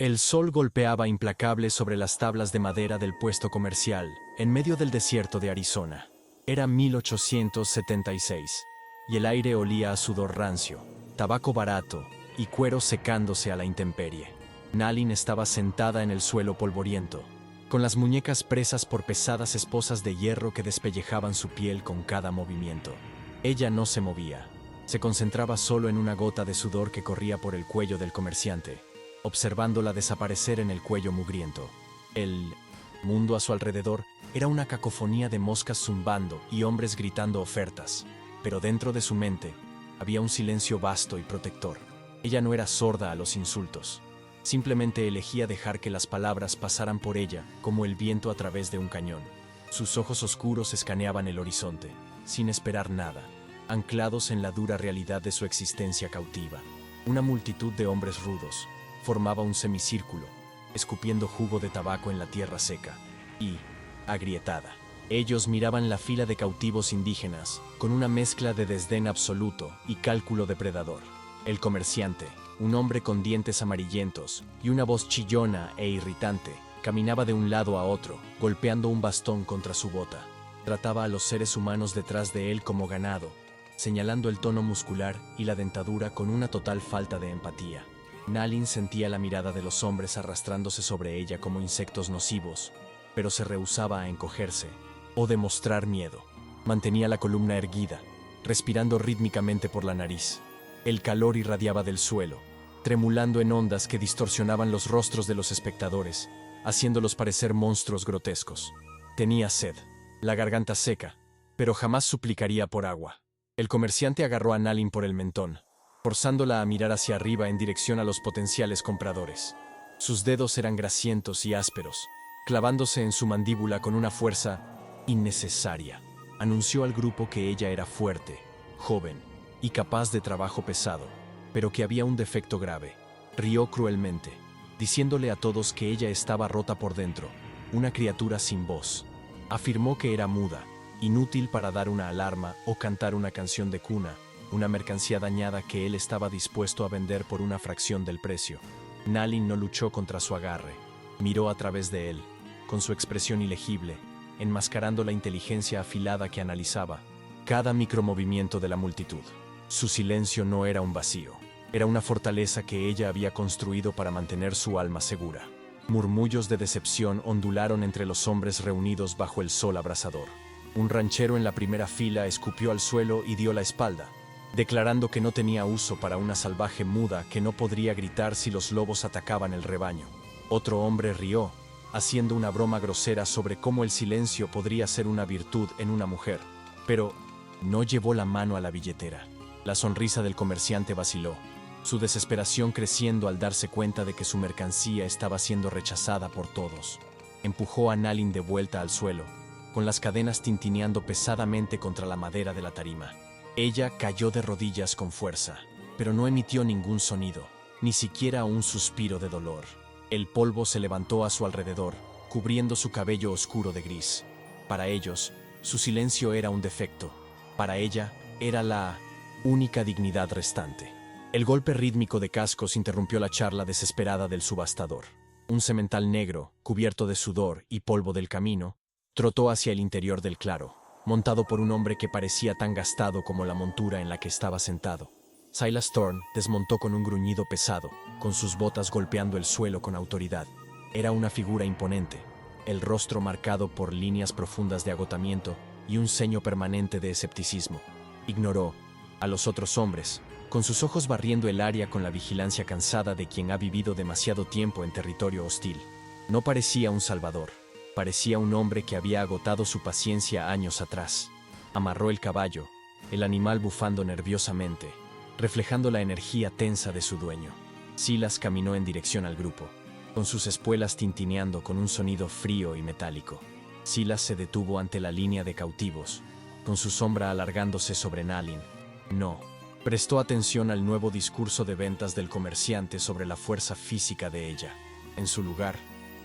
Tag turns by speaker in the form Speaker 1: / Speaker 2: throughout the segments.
Speaker 1: El sol golpeaba implacable sobre las tablas de madera del puesto comercial, en medio del desierto de Arizona. Era 1876, y el aire olía a sudor rancio, tabaco barato y cuero secándose a la intemperie. Nalin estaba sentada en el suelo polvoriento, con las muñecas presas por pesadas esposas de hierro que despellejaban su piel con cada movimiento. Ella no se movía, se concentraba solo en una gota de sudor que corría por el cuello del comerciante, observándola desaparecer en el cuello mugriento. El mundo a su alrededor era una cacofonía de moscas zumbando y hombres gritando ofertas, pero dentro de su mente había un silencio vasto y protector. Ella no era sorda a los insultos, simplemente elegía dejar que las palabras pasaran por ella como el viento a través de un cañón. Sus ojos oscuros escaneaban el horizonte, sin esperar nada, anclados en la dura realidad de su existencia cautiva. Una multitud de hombres rudos formaba un semicírculo, escupiendo jugo de tabaco en la tierra seca y agrietada. Ellos miraban la fila de cautivos indígenas con una mezcla de desdén absoluto y cálculo depredador. El comerciante, un hombre con dientes amarillentos y una voz chillona e irritante, caminaba de un lado a otro, golpeando un bastón contra su bota. Trataba a los seres humanos detrás de él como ganado, señalando el tono muscular y la dentadura con una total falta de empatía. Nalin sentía la mirada de los hombres arrastrándose sobre ella como insectos nocivos, pero se rehusaba a encogerse o demostrar miedo. Mantenía la columna erguida, respirando rítmicamente por la nariz. El calor irradiaba del suelo, tremulando en ondas que distorsionaban los rostros de los espectadores, haciéndolos parecer monstruos grotescos. Tenía sed, la garganta seca, pero jamás suplicaría por agua. El comerciante agarró a Nalin por el mentón, forzándola a mirar hacia arriba en dirección a los potenciales compradores. Sus dedos eran grasientos y ásperos, clavándose en su mandíbula con una fuerza innecesaria. Anunció al grupo que ella era fuerte, joven y capaz de trabajo pesado, pero que había un defecto grave. Rió cruelmente, diciéndole a todos que ella estaba rota por dentro, una criatura sin voz. Afirmó que era muda, inútil para dar una alarma o cantar una canción de cuna, una mercancía dañada que él estaba dispuesto a vender por una fracción del precio. Nalin no luchó contra su agarre, miró a través de él, con su expresión ilegible, enmascarando la inteligencia afilada que analizaba cada micromovimiento de la multitud. Su silencio no era un vacío, era una fortaleza que ella había construido para mantener su alma segura. Murmullos de decepción ondularon entre los hombres reunidos bajo el sol abrasador. Un ranchero en la primera fila escupió al suelo y dio la espalda, declarando que no tenía uso para una salvaje muda que no podría gritar si los lobos atacaban el rebaño. Otro hombre rió, haciendo una broma grosera sobre cómo el silencio podría ser una virtud en una mujer, pero no llevó la mano a la billetera. La sonrisa del comerciante vaciló, su desesperación creciendo al darse cuenta de que su mercancía estaba siendo rechazada por todos. Empujó a Nalin de vuelta al suelo, con las cadenas tintineando pesadamente contra la madera de la tarima. Ella cayó de rodillas con fuerza, pero no emitió ningún sonido, ni siquiera un suspiro de dolor. El polvo se levantó a su alrededor, cubriendo su cabello oscuro de gris. Para ellos, su silencio era un defecto. Para ella, era la única dignidad restante. El golpe rítmico de cascos interrumpió la charla desesperada del subastador. Un semental negro, cubierto de sudor y polvo del camino, trotó hacia el interior del claro, montado por un hombre que parecía tan gastado como la montura en la que estaba sentado. Silas Thorne desmontó con un gruñido pesado, con sus botas golpeando el suelo con autoridad. Era una figura imponente, el rostro marcado por líneas profundas de agotamiento y un ceño permanente de escepticismo. Ignoró a los otros hombres, con sus ojos barriendo el área con la vigilancia cansada de quien ha vivido demasiado tiempo en territorio hostil. No parecía un salvador, parecía un hombre que había agotado su paciencia años atrás. Amarró el caballo, el animal bufando nerviosamente, reflejando la energía tensa de su dueño. Silas caminó en dirección al grupo, con sus espuelas tintineando con un sonido frío y metálico. Silas se detuvo ante la línea de cautivos, con su sombra alargándose sobre Nalin. No prestó atención al nuevo discurso de ventas del comerciante sobre la fuerza física de ella. En su lugar,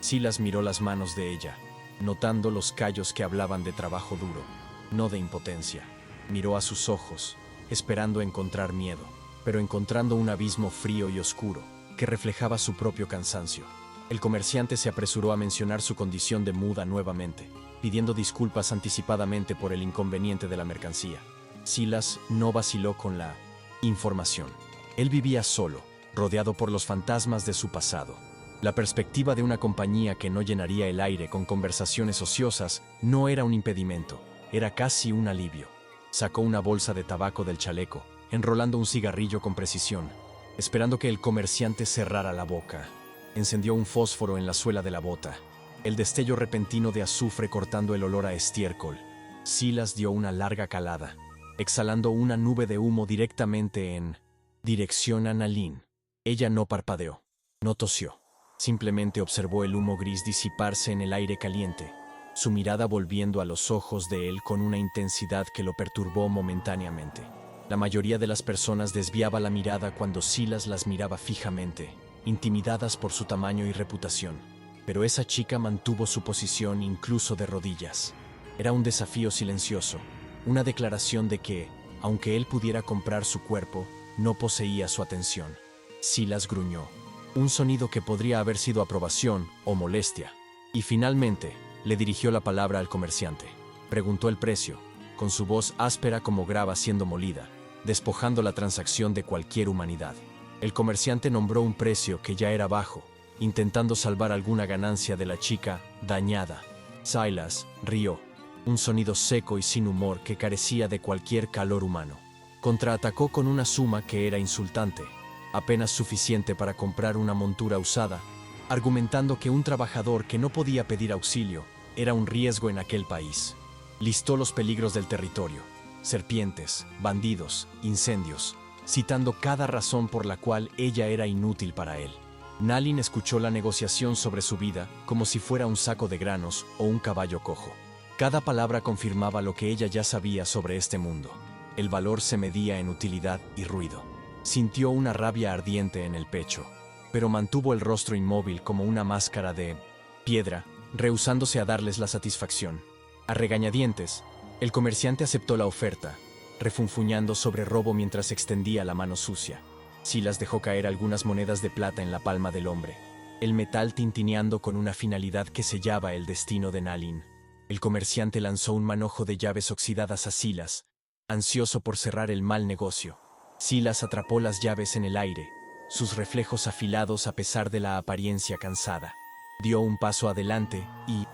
Speaker 1: Silas miró las manos de ella, notando los callos que hablaban de trabajo duro, no de impotencia. Miró a sus ojos, esperando encontrar miedo, pero encontrando un abismo frío y oscuro. que reflejaba su propio cansancio. El comerciante se apresuró a mencionar su condición de muda nuevamente, pidiendo disculpas anticipadamente por el inconveniente de la mercancía. Silas no vaciló con la información. Él vivía solo, rodeado por los fantasmas de su pasado. La perspectiva de una compañía que no llenaría el aire con conversaciones ociosas no era un impedimento, era casi un alivio. Sacó una bolsa de tabaco del chaleco, enrolando un cigarrillo con precisión, esperando que el comerciante cerrara la boca. Encendió un fósforo en la suela de la bota, el destello repentino de azufre cortando el olor a estiércol. Silas dio una larga calada, exhalando una nube de humo directamente en dirección a Nalin. Ella no parpadeó, no tosió. Simplemente observó el humo gris disiparse en el aire caliente, su mirada volviendo a los ojos de él con una intensidad que lo perturbó momentáneamente. La mayoría de las personas desviaba la mirada cuando Silas las miraba fijamente, intimidadas por su tamaño y reputación. Pero esa chica mantuvo su posición incluso de rodillas. Era un desafío silencioso, una declaración de que, aunque él pudiera comprar su cuerpo, no poseía su atención. Silas gruñó, un sonido que podría haber sido aprobación o molestia. Y finalmente, le dirigió la palabra al comerciante. Preguntó el precio, con su voz áspera como grava siendo molida, despojando la transacción de cualquier humanidad. El comerciante nombró un precio que ya era bajo, intentando salvar alguna ganancia de la chica dañada. Silas rió, un sonido seco y sin humor que carecía de cualquier calor humano. Contraatacó con una suma que era insultante, apenas suficiente para comprar una montura usada, argumentando que un trabajador que no podía pedir auxilio era un riesgo en aquel país. Listó los peligros del territorio: serpientes, bandidos, incendios, citando cada razón por la cual ella era inútil para él. Nalin escuchó la negociación sobre su vida como si fuera un saco de granos o un caballo cojo. Cada palabra confirmaba lo que ella ya sabía sobre este mundo. El valor se medía en utilidad y ruido. Sintió una rabia ardiente en el pecho, pero mantuvo el rostro inmóvil como una máscara de piedra, rehusándose a darles la satisfacción. A regañadientes, el comerciante aceptó la oferta, refunfuñando sobre robo mientras extendía la mano sucia. Silas dejó caer algunas monedas de plata en la palma del hombre, el metal tintineando con una finalidad que sellaba el destino de Nalin. El comerciante lanzó un manojo de llaves oxidadas a Silas, ansioso por cerrar el mal negocio. Silas atrapó las llaves en el aire, sus reflejos afilados a pesar de la apariencia cansada. Dio un paso adelante y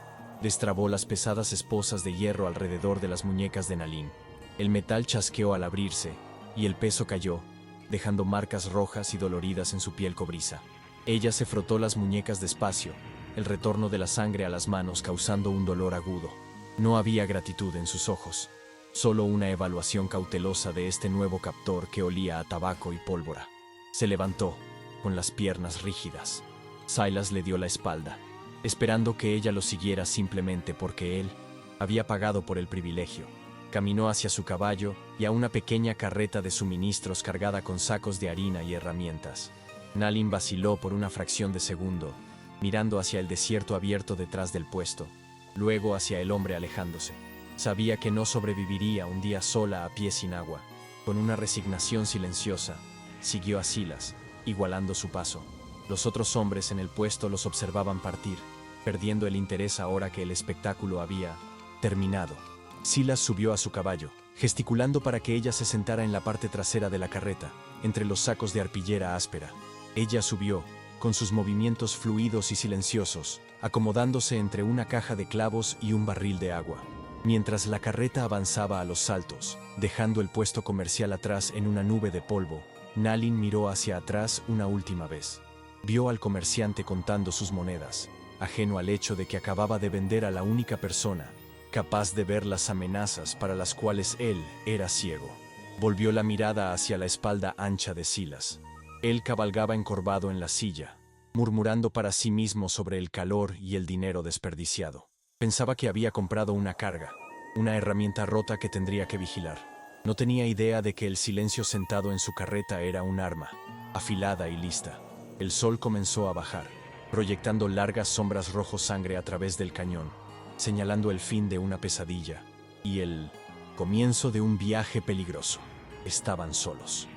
Speaker 1: destrabó las pesadas esposas de hierro alrededor de las muñecas de Nalin. El metal chasqueó al abrirse, y el peso cayó, dejando marcas rojas y doloridas en su piel cobriza. Ella se frotó las muñecas despacio, el retorno de la sangre a las manos causando un dolor agudo. No había gratitud en sus ojos, solo una evaluación cautelosa de este nuevo captor que olía a tabaco y pólvora. Se levantó, con las piernas rígidas. Silas le dio la espalda, esperando que ella lo siguiera simplemente porque él había pagado por el privilegio. Caminó hacia su caballo y a una pequeña carreta de suministros cargada con sacos de harina y herramientas. Nalin vaciló por una fracción de segundo, mirando hacia el desierto abierto detrás del puesto, luego hacia el hombre alejándose. Sabía que no sobreviviría un día sola a pie sin agua. Con una resignación silenciosa, siguió a Silas, igualando su paso. Los otros hombres en el puesto los observaban partir, perdiendo el interés ahora que el espectáculo había terminado. Silas subió a su caballo, gesticulando para que ella se sentara en la parte trasera de la carreta, entre los sacos de arpillera áspera. Ella subió, con sus movimientos fluidos y silenciosos, acomodándose entre una caja de clavos y un barril de agua. Mientras la carreta avanzaba a los saltos, dejando el puesto comercial atrás en una nube de polvo, Nalin miró hacia atrás una última vez. Vio al comerciante contando sus monedas, ajeno al hecho de que acababa de vender a la única persona capaz de ver las amenazas para las cuales él era ciego. Volvió la mirada hacia la espalda ancha de Silas. Él cabalgaba encorvado en la silla, murmurando para sí mismo sobre el calor y el dinero desperdiciado. Pensaba que había comprado una carga, una herramienta rota que tendría que vigilar. No tenía idea de que el silencio sentado en su carreta era un arma, afilada y lista. El sol comenzó a bajar, proyectando largas sombras rojo sangre a través del cañón, señalando el fin de una pesadilla y el comienzo de un viaje peligroso. Estaban solos.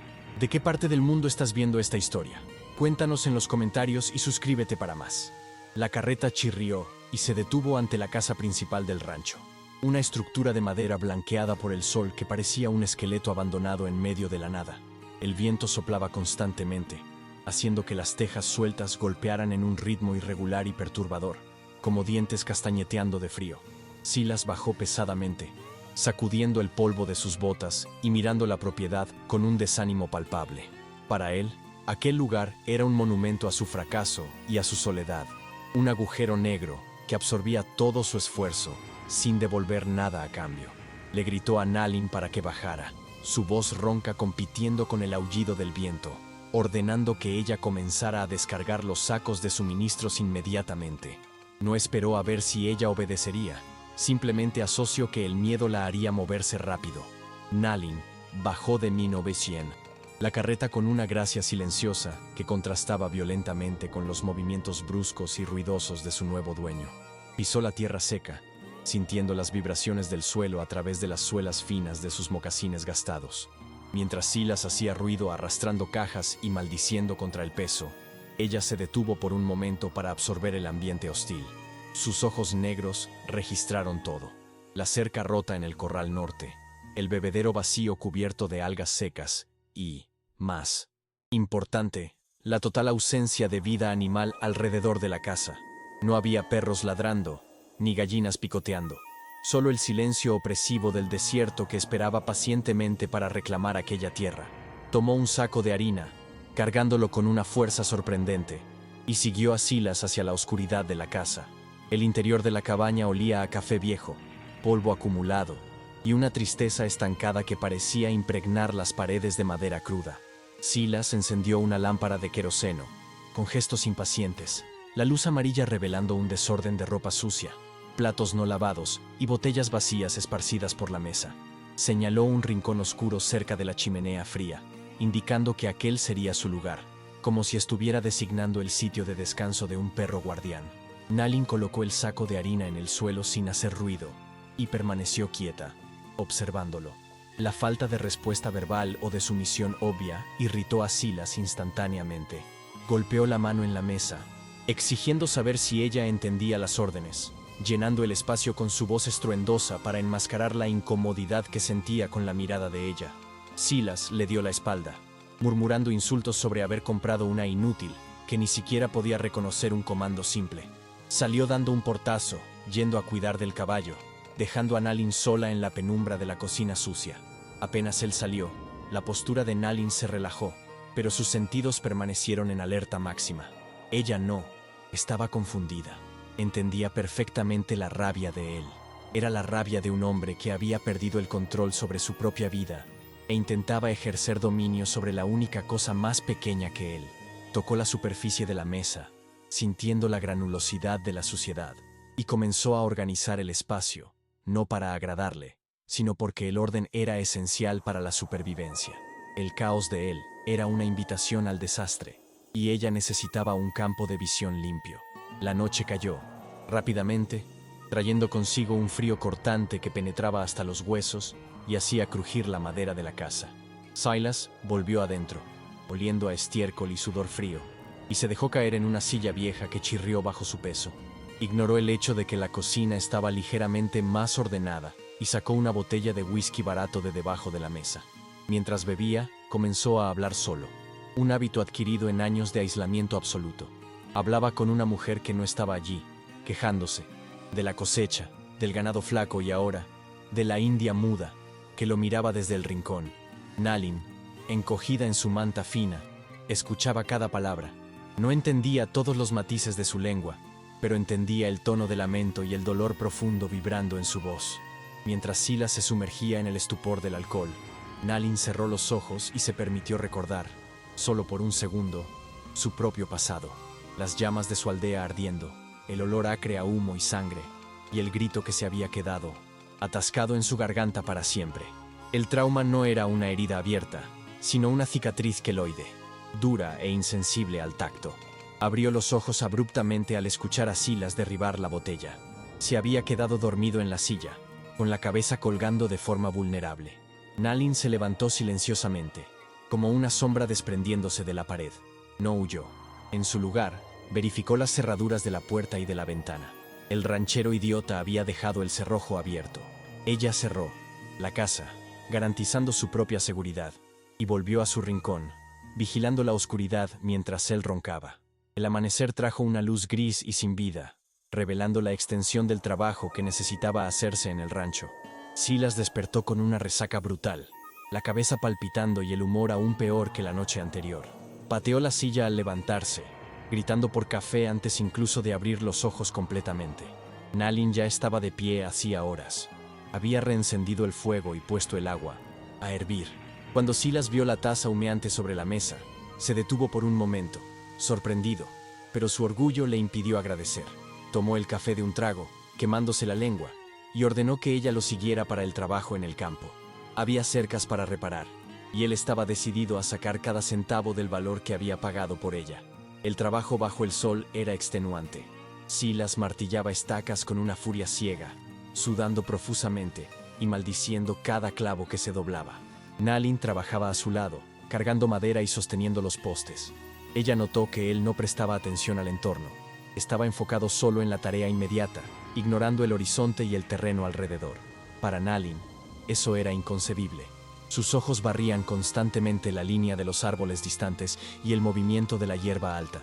Speaker 1: ¿De qué parte del mundo estás viendo esta historia? Cuéntanos en los comentarios y suscríbete para más. La carreta chirrió y se detuvo ante la casa principal del rancho. Una estructura de madera blanqueada por el sol que parecía un esqueleto abandonado en medio de la nada. El viento soplaba constantemente, haciendo que las tejas sueltas golpearan en un ritmo irregular y perturbador, como dientes castañeteando de frío. Silas bajó pesadamente, sacudiendo el polvo de sus botas y mirando la propiedad con un desánimo palpable. Para él, aquel lugar era un monumento a su fracaso y a su soledad, un agujero negro que absorbía todo su esfuerzo, sin devolver nada a cambio. Le gritó a Nalin para que bajara, su voz ronca compitiendo con el aullido del viento, ordenando que ella comenzara a descargar los sacos de suministros inmediatamente. No esperó a ver si ella obedecería, simplemente asoció que el miedo la haría moverse rápido. Nalin bajó de 1900, la carreta con una gracia silenciosa que contrastaba violentamente con los movimientos bruscos y ruidosos de su nuevo dueño. Pisó la tierra seca, sintiendo las vibraciones del suelo a través de las suelas finas de sus mocasines gastados. Mientras Silas hacía ruido arrastrando cajas y maldiciendo contra el peso, ella se detuvo por un momento para absorber el ambiente hostil. Sus ojos negros registraron todo. La cerca rota en el corral norte, el bebedero vacío cubierto de algas secas y, más importante, la total ausencia de vida animal alrededor de la casa. No había perros ladrando, ni gallinas picoteando. Solo el silencio opresivo del desierto que esperaba pacientemente para reclamar aquella tierra. Tomó un saco de harina, cargándolo con una fuerza sorprendente, y siguió a Silas hacia la oscuridad de la casa. El interior de la cabaña olía a café viejo, polvo acumulado, y una tristeza estancada que parecía impregnar las paredes de madera cruda. Silas encendió una lámpara de queroseno, con gestos impacientes, la luz amarilla revelando un desorden de ropa sucia, platos no lavados y botellas vacías esparcidas por la mesa. Señaló un rincón oscuro cerca de la chimenea fría, indicando que aquel sería su lugar, como si estuviera designando el sitio de descanso de un perro guardián. Nalin colocó el saco de harina en el suelo sin hacer ruido, y permaneció quieta, observándolo. La falta de respuesta verbal o de sumisión obvia irritó a Silas instantáneamente. Golpeó la mano en la mesa, exigiendo saber si ella entendía las órdenes, llenando el espacio con su voz estruendosa para enmascarar la incomodidad que sentía con la mirada de ella. Silas le dio la espalda, murmurando insultos sobre haber comprado una inútil, que ni siquiera podía reconocer un comando simple. Salió dando un portazo, yendo a cuidar del caballo, dejando a Nalin sola en la penumbra de la cocina sucia. Apenas él salió, la postura de Nalin se relajó, pero sus sentidos permanecieron en alerta máxima. Ella no, estaba confundida. Entendía perfectamente la rabia de él. Era la rabia de un hombre que había perdido el control sobre su propia vida e intentaba ejercer dominio sobre la única cosa más pequeña que él. Tocó la superficie de la mesa, sintiendo la granulosidad de la suciedad, y comenzó a organizar el espacio, no para agradarle, sino porque el orden era esencial para la supervivencia. El caos de él era una invitación al desastre, y ella necesitaba un campo de visión limpio. La noche cayó, rápidamente, trayendo consigo un frío cortante que penetraba hasta los huesos y hacía crujir la madera de la casa. Silas volvió adentro, oliendo a estiércol y sudor frío, y se dejó caer en una silla vieja que chirrió bajo su peso. Ignoró el hecho de que la cocina estaba ligeramente más ordenada y sacó una botella de whisky barato de debajo de la mesa. Mientras bebía, comenzó a hablar solo, un hábito adquirido en años de aislamiento absoluto. Hablaba con una mujer que no estaba allí, quejándose de la cosecha, del ganado flaco y ahora, de la india muda, que lo miraba desde el rincón. Nalin, encogida en su manta fina, escuchaba cada palabra. No entendía todos los matices de su lengua, pero entendía el tono de lamento y el dolor profundo vibrando en su voz. Mientras Silas se sumergía en el estupor del alcohol, Nalin cerró los ojos y se permitió recordar, solo por un segundo, su propio pasado. Las llamas de su aldea ardiendo, el olor acre a humo y sangre, y el grito que se había quedado, atascado en su garganta para siempre. El trauma no era una herida abierta, sino una cicatriz queloide, dura e insensible al tacto. Abrió los ojos abruptamente al escuchar a Silas derribar la botella. Se había quedado dormido en la silla, con la cabeza colgando de forma vulnerable. Nalin se levantó silenciosamente, como una sombra desprendiéndose de la pared. No huyó. En su lugar, verificó las cerraduras de la puerta y de la ventana. El ranchero idiota había dejado el cerrojo abierto. Ella cerró la casa, garantizando su propia seguridad, y volvió a su rincón, vigilando la oscuridad mientras él roncaba. El amanecer trajo una luz gris y sin vida, revelando la extensión del trabajo que necesitaba hacerse en el rancho. Silas despertó con una resaca brutal, la cabeza palpitando y el humor aún peor que la noche anterior. Pateó la silla al levantarse, gritando por café antes incluso de abrir los ojos completamente. Nalin ya estaba de pie hacía horas. Había reencendido el fuego y puesto el agua a hervir. Cuando Silas vio la taza humeante sobre la mesa, se detuvo por un momento, sorprendido, pero su orgullo le impidió agradecer. Tomó el café de un trago, quemándose la lengua, y ordenó que ella lo siguiera para el trabajo en el campo. Había cercas para reparar, y él estaba decidido a sacar cada centavo del valor que había pagado por ella. El trabajo bajo el sol era extenuante. Silas martillaba estacas con una furia ciega, sudando profusamente y maldiciendo cada clavo que se doblaba. Nalin trabajaba a su lado, cargando madera y sosteniendo los postes. Ella notó que él no prestaba atención al entorno. Estaba enfocado solo en la tarea inmediata, ignorando el horizonte y el terreno alrededor. Para Nalin, eso era inconcebible. Sus ojos barrían constantemente la línea de los árboles distantes y el movimiento de la hierba alta.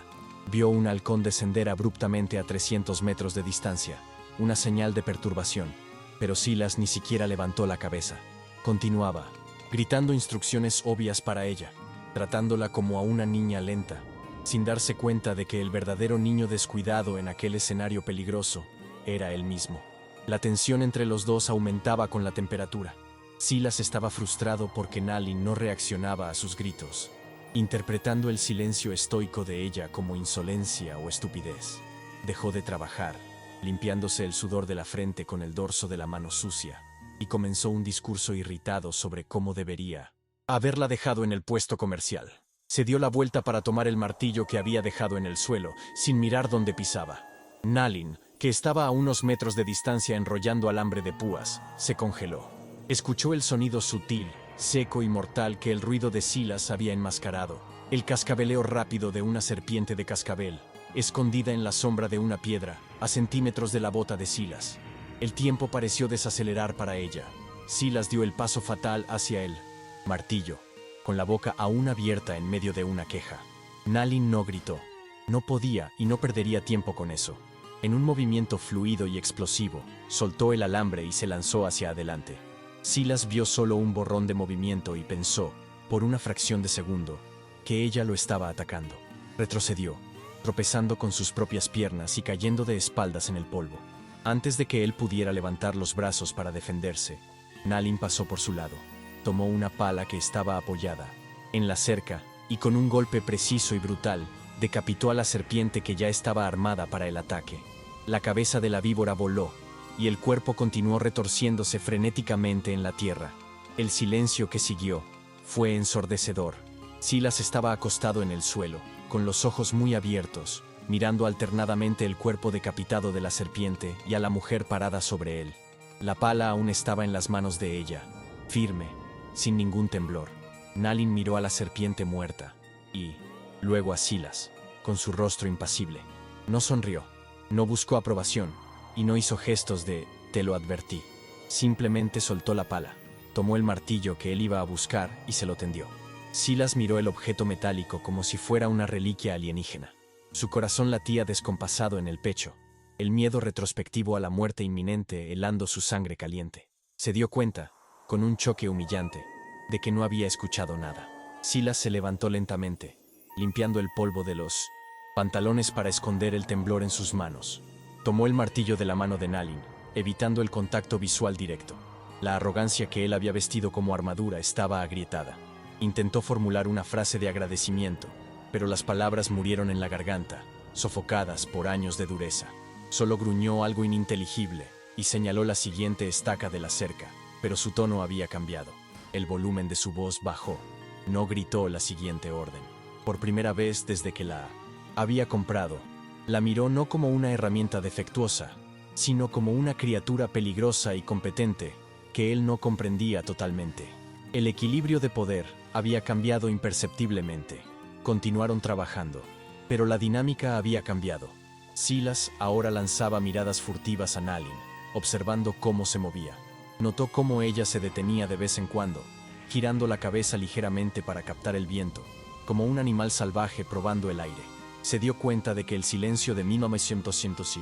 Speaker 1: Vio un halcón descender abruptamente a 300 metros de distancia, una señal de perturbación, pero Silas ni siquiera levantó la cabeza. Continuaba, gritando instrucciones obvias para ella, tratándola como a una niña lenta, sin darse cuenta de que el verdadero niño descuidado en aquel escenario peligroso era él mismo. La tensión entre los dos aumentaba con la temperatura. Silas estaba frustrado porque Nalin no reaccionaba a sus gritos, interpretando el silencio estoico de ella como insolencia o estupidez. Dejó de trabajar, limpiándose el sudor de la frente con el dorso de la mano sucia, y comenzó un discurso irritado sobre cómo debería haberla dejado en el puesto comercial. Se dio la vuelta para tomar el martillo que había dejado en el suelo, sin mirar dónde pisaba. Nalin, que estaba a unos metros de distancia enrollando alambre de púas, se congeló. Escuchó el sonido sutil, seco y mortal que el ruido de Silas había enmascarado, el cascabeleo rápido de una serpiente de cascabel, escondida en la sombra de una piedra, a centímetros de la bota de Silas. El tiempo pareció desacelerar para ella. Silas dio el paso fatal hacia el martillo, con la boca aún abierta en medio de una queja. Nalin no gritó. No podía y no perdería tiempo con eso. En un movimiento fluido y explosivo, soltó el alambre y se lanzó hacia adelante. Silas vio solo un borrón de movimiento y pensó, por una fracción de segundo, que ella lo estaba atacando. Retrocedió, tropezando con sus propias piernas y cayendo de espaldas en el polvo. Antes de que él pudiera levantar los brazos para defenderse, Nalin pasó por su lado. Tomó una pala que estaba apoyada en la cerca y con un golpe preciso y brutal, decapitó a la serpiente que ya estaba armada para el ataque. La cabeza de la víbora voló y el cuerpo continuó retorciéndose frenéticamente en la tierra. El silencio que siguió fue ensordecedor. Silas estaba acostado en el suelo, con los ojos muy abiertos, mirando alternadamente el cuerpo decapitado de la serpiente y a la mujer parada sobre él. La pala aún estaba en las manos de ella, firme, sin ningún temblor. Nalin miró a la serpiente muerta y, luego a Silas, con su rostro impasible. No sonrió, no buscó aprobación y no hizo gestos de «te lo advertí». Simplemente soltó la pala, tomó el martillo que él iba a buscar y se lo tendió. Silas miró el objeto metálico como si fuera una reliquia alienígena. Su corazón latía descompasado en el pecho, el miedo retrospectivo a la muerte inminente helando su sangre caliente. Se dio cuenta, con un choque humillante, de que no había escuchado nada. Silas se levantó lentamente, limpiando el polvo de los pantalones para esconder el temblor en sus manos. Tomó el martillo de la mano de Nalin, evitando el contacto visual directo. La arrogancia que él había vestido como armadura estaba agrietada. Intentó formular una frase de agradecimiento, pero las palabras murieron en la garganta, sofocadas por años de dureza. Solo gruñó algo ininteligible y señaló la siguiente estaca de la cerca, pero su tono había cambiado. El volumen de su voz bajó. No gritó la siguiente orden. Por primera vez desde que la había comprado, la miró no como una herramienta defectuosa, sino como una criatura peligrosa y competente que él no comprendía totalmente. El equilibrio de poder había cambiado imperceptiblemente. Continuaron trabajando, pero la dinámica había cambiado. Silas ahora lanzaba miradas furtivas a Nalin, observando cómo se movía. Notó cómo ella se detenía de vez en cuando, girando la cabeza ligeramente para captar el viento, como un animal salvaje probando el aire. Se dio cuenta de que el silencio de 1900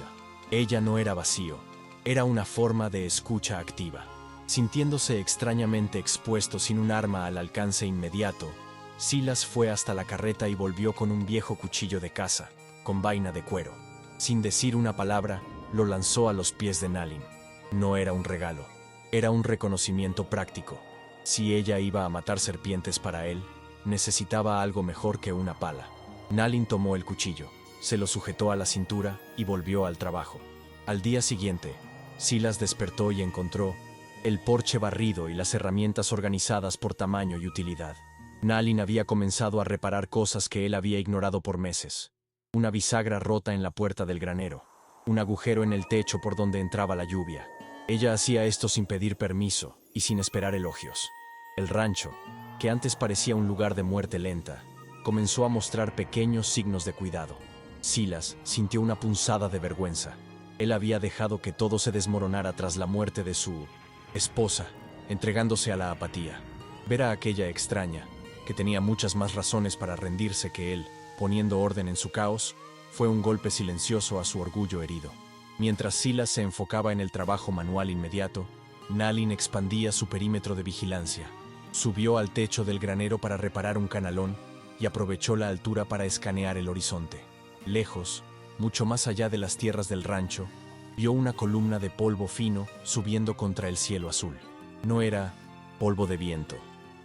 Speaker 1: ella no era vacío, era una forma de escucha activa. Sintiéndose extrañamente expuesto sin un arma al alcance inmediato, Silas fue hasta la carreta y volvió con un viejo cuchillo de caza, con vaina de cuero. Sin decir una palabra, lo lanzó a los pies de Nalin. No era un regalo, era un reconocimiento práctico. Si ella iba a matar serpientes para él, necesitaba algo mejor que una pala. Nalin tomó el cuchillo, se lo sujetó a la cintura y volvió al trabajo. Al día siguiente, Silas despertó y encontró el porche barrido y las herramientas organizadas por tamaño y utilidad. Nalin había comenzado a reparar cosas que él había ignorado por meses. Una bisagra rota en la puerta del granero, un agujero en el techo por donde entraba la lluvia. Ella hacía esto sin pedir permiso y sin esperar elogios. El rancho, que antes parecía un lugar de muerte lenta, comenzó a mostrar pequeños signos de cuidado. Silas sintió una punzada de vergüenza. Él había dejado que todo se desmoronara tras la muerte de su esposa, entregándose a la apatía. Ver a aquella extraña, que tenía muchas más razones para rendirse que él, poniendo orden en su caos, fue un golpe silencioso a su orgullo herido. Mientras Silas se enfocaba en el trabajo manual inmediato, Nalin expandía su perímetro de vigilancia. Subió al techo del granero para reparar un canalón y aprovechó la altura para escanear el horizonte. Lejos, mucho más allá de las tierras del rancho, vio una columna de polvo fino subiendo contra el cielo azul. No era polvo de viento,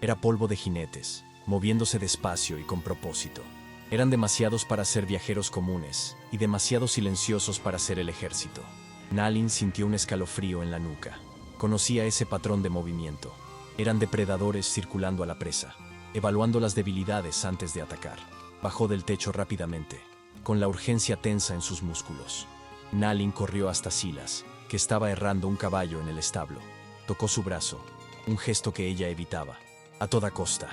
Speaker 1: era polvo de jinetes, moviéndose despacio y con propósito. Eran demasiados para ser viajeros comunes y demasiado silenciosos para ser el ejército. Nalin sintió un escalofrío en la nuca. Conocía ese patrón de movimiento. Eran depredadores circulando a la presa, evaluando las debilidades antes de atacar. Bajó del techo rápidamente, con la urgencia tensa en sus músculos. Nalin corrió hasta Silas, que estaba herrando un caballo en el establo. Tocó su brazo, un gesto que ella evitaba, a toda costa.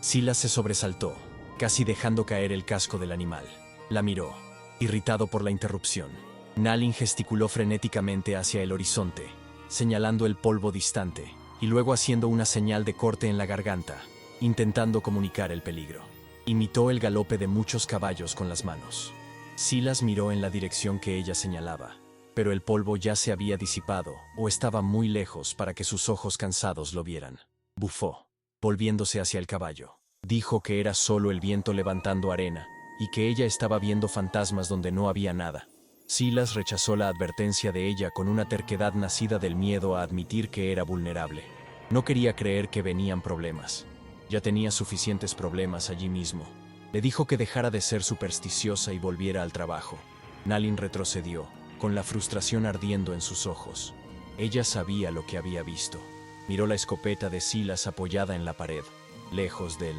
Speaker 1: Silas se sobresaltó, casi dejando caer el casco del animal. La miró, irritado por la interrupción. Nalin gesticuló frenéticamente hacia el horizonte, señalando el polvo distante, y luego haciendo una señal de corte en la garganta, intentando comunicar el peligro. Imitó el galope de muchos caballos con las manos. Silas miró en la dirección que ella señalaba, pero el polvo ya se había disipado o estaba muy lejos para que sus ojos cansados lo vieran. Bufó, volviéndose hacia el caballo. Dijo que era solo el viento levantando arena y que ella estaba viendo fantasmas donde no había nada. Silas rechazó la advertencia de ella con una terquedad nacida del miedo a admitir que era vulnerable. No quería creer que venían problemas. Ya tenía suficientes problemas allí mismo. Le dijo que dejara de ser supersticiosa y volviera al trabajo. Nalin retrocedió, con la frustración ardiendo en sus ojos. Ella sabía lo que había visto. Miró la escopeta de Silas apoyada en la pared, lejos del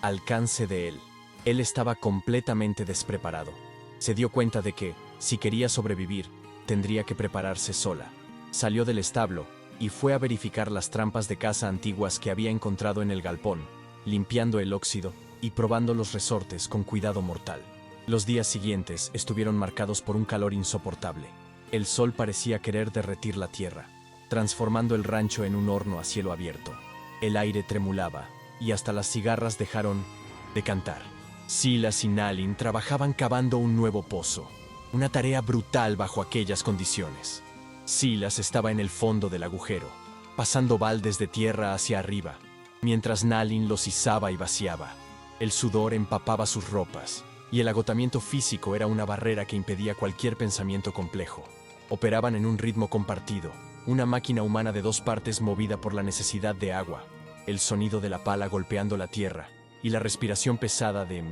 Speaker 1: alcance de él. Él estaba completamente despreparado. Se dio cuenta de que, si quería sobrevivir, tendría que prepararse sola. Salió del establo y fue a verificar las trampas de caza antiguas que había encontrado en el galpón, limpiando el óxido y probando los resortes con cuidado mortal. Los días siguientes estuvieron marcados por un calor insoportable. El sol parecía querer derretir la tierra, transformando el rancho en un horno a cielo abierto. El aire tremulaba y hasta las cigarras dejaron de cantar. Silas y Nalin trabajaban cavando un nuevo pozo, una tarea brutal bajo aquellas condiciones. Silas estaba en el fondo del agujero, pasando baldes de tierra hacia arriba, mientras Nalin los izaba y vaciaba. El sudor empapaba sus ropas, y el agotamiento físico era una barrera que impedía cualquier pensamiento complejo. Operaban en un ritmo compartido, una máquina humana de dos partes movida por la necesidad de agua, el sonido de la pala golpeando la tierra, y la respiración pesada de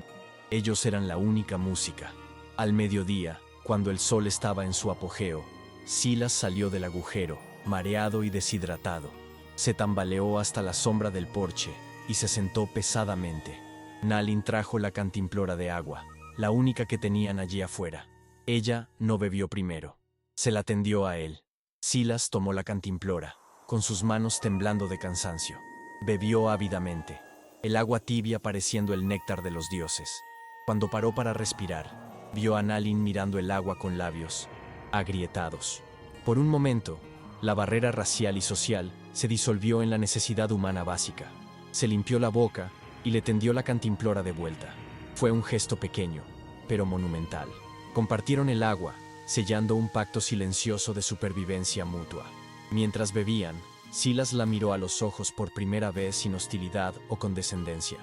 Speaker 1: ellos eran la única música. Al mediodía, cuando el sol estaba en su apogeo, Silas salió del agujero, mareado y deshidratado. Se tambaleó hasta la sombra del porche y se sentó pesadamente. Nalin trajo la cantimplora de agua, la única que tenían allí afuera. Ella no bebió primero. Se la tendió a él. Silas tomó la cantimplora, con sus manos temblando de cansancio. Bebió ávidamente. el agua tibia pareciendo el néctar de los dioses. Cuando paró para respirar, vio a Nalin mirando el agua con labios agrietados. Por un momento, la barrera racial y social se disolvió en la necesidad humana básica. Se limpió la boca y le tendió la cantimplora de vuelta. Fue un gesto pequeño, pero monumental. Compartieron el agua, sellando un pacto silencioso de supervivencia mutua. Mientras bebían, Silas la miró a los ojos por primera vez sin hostilidad o condescendencia.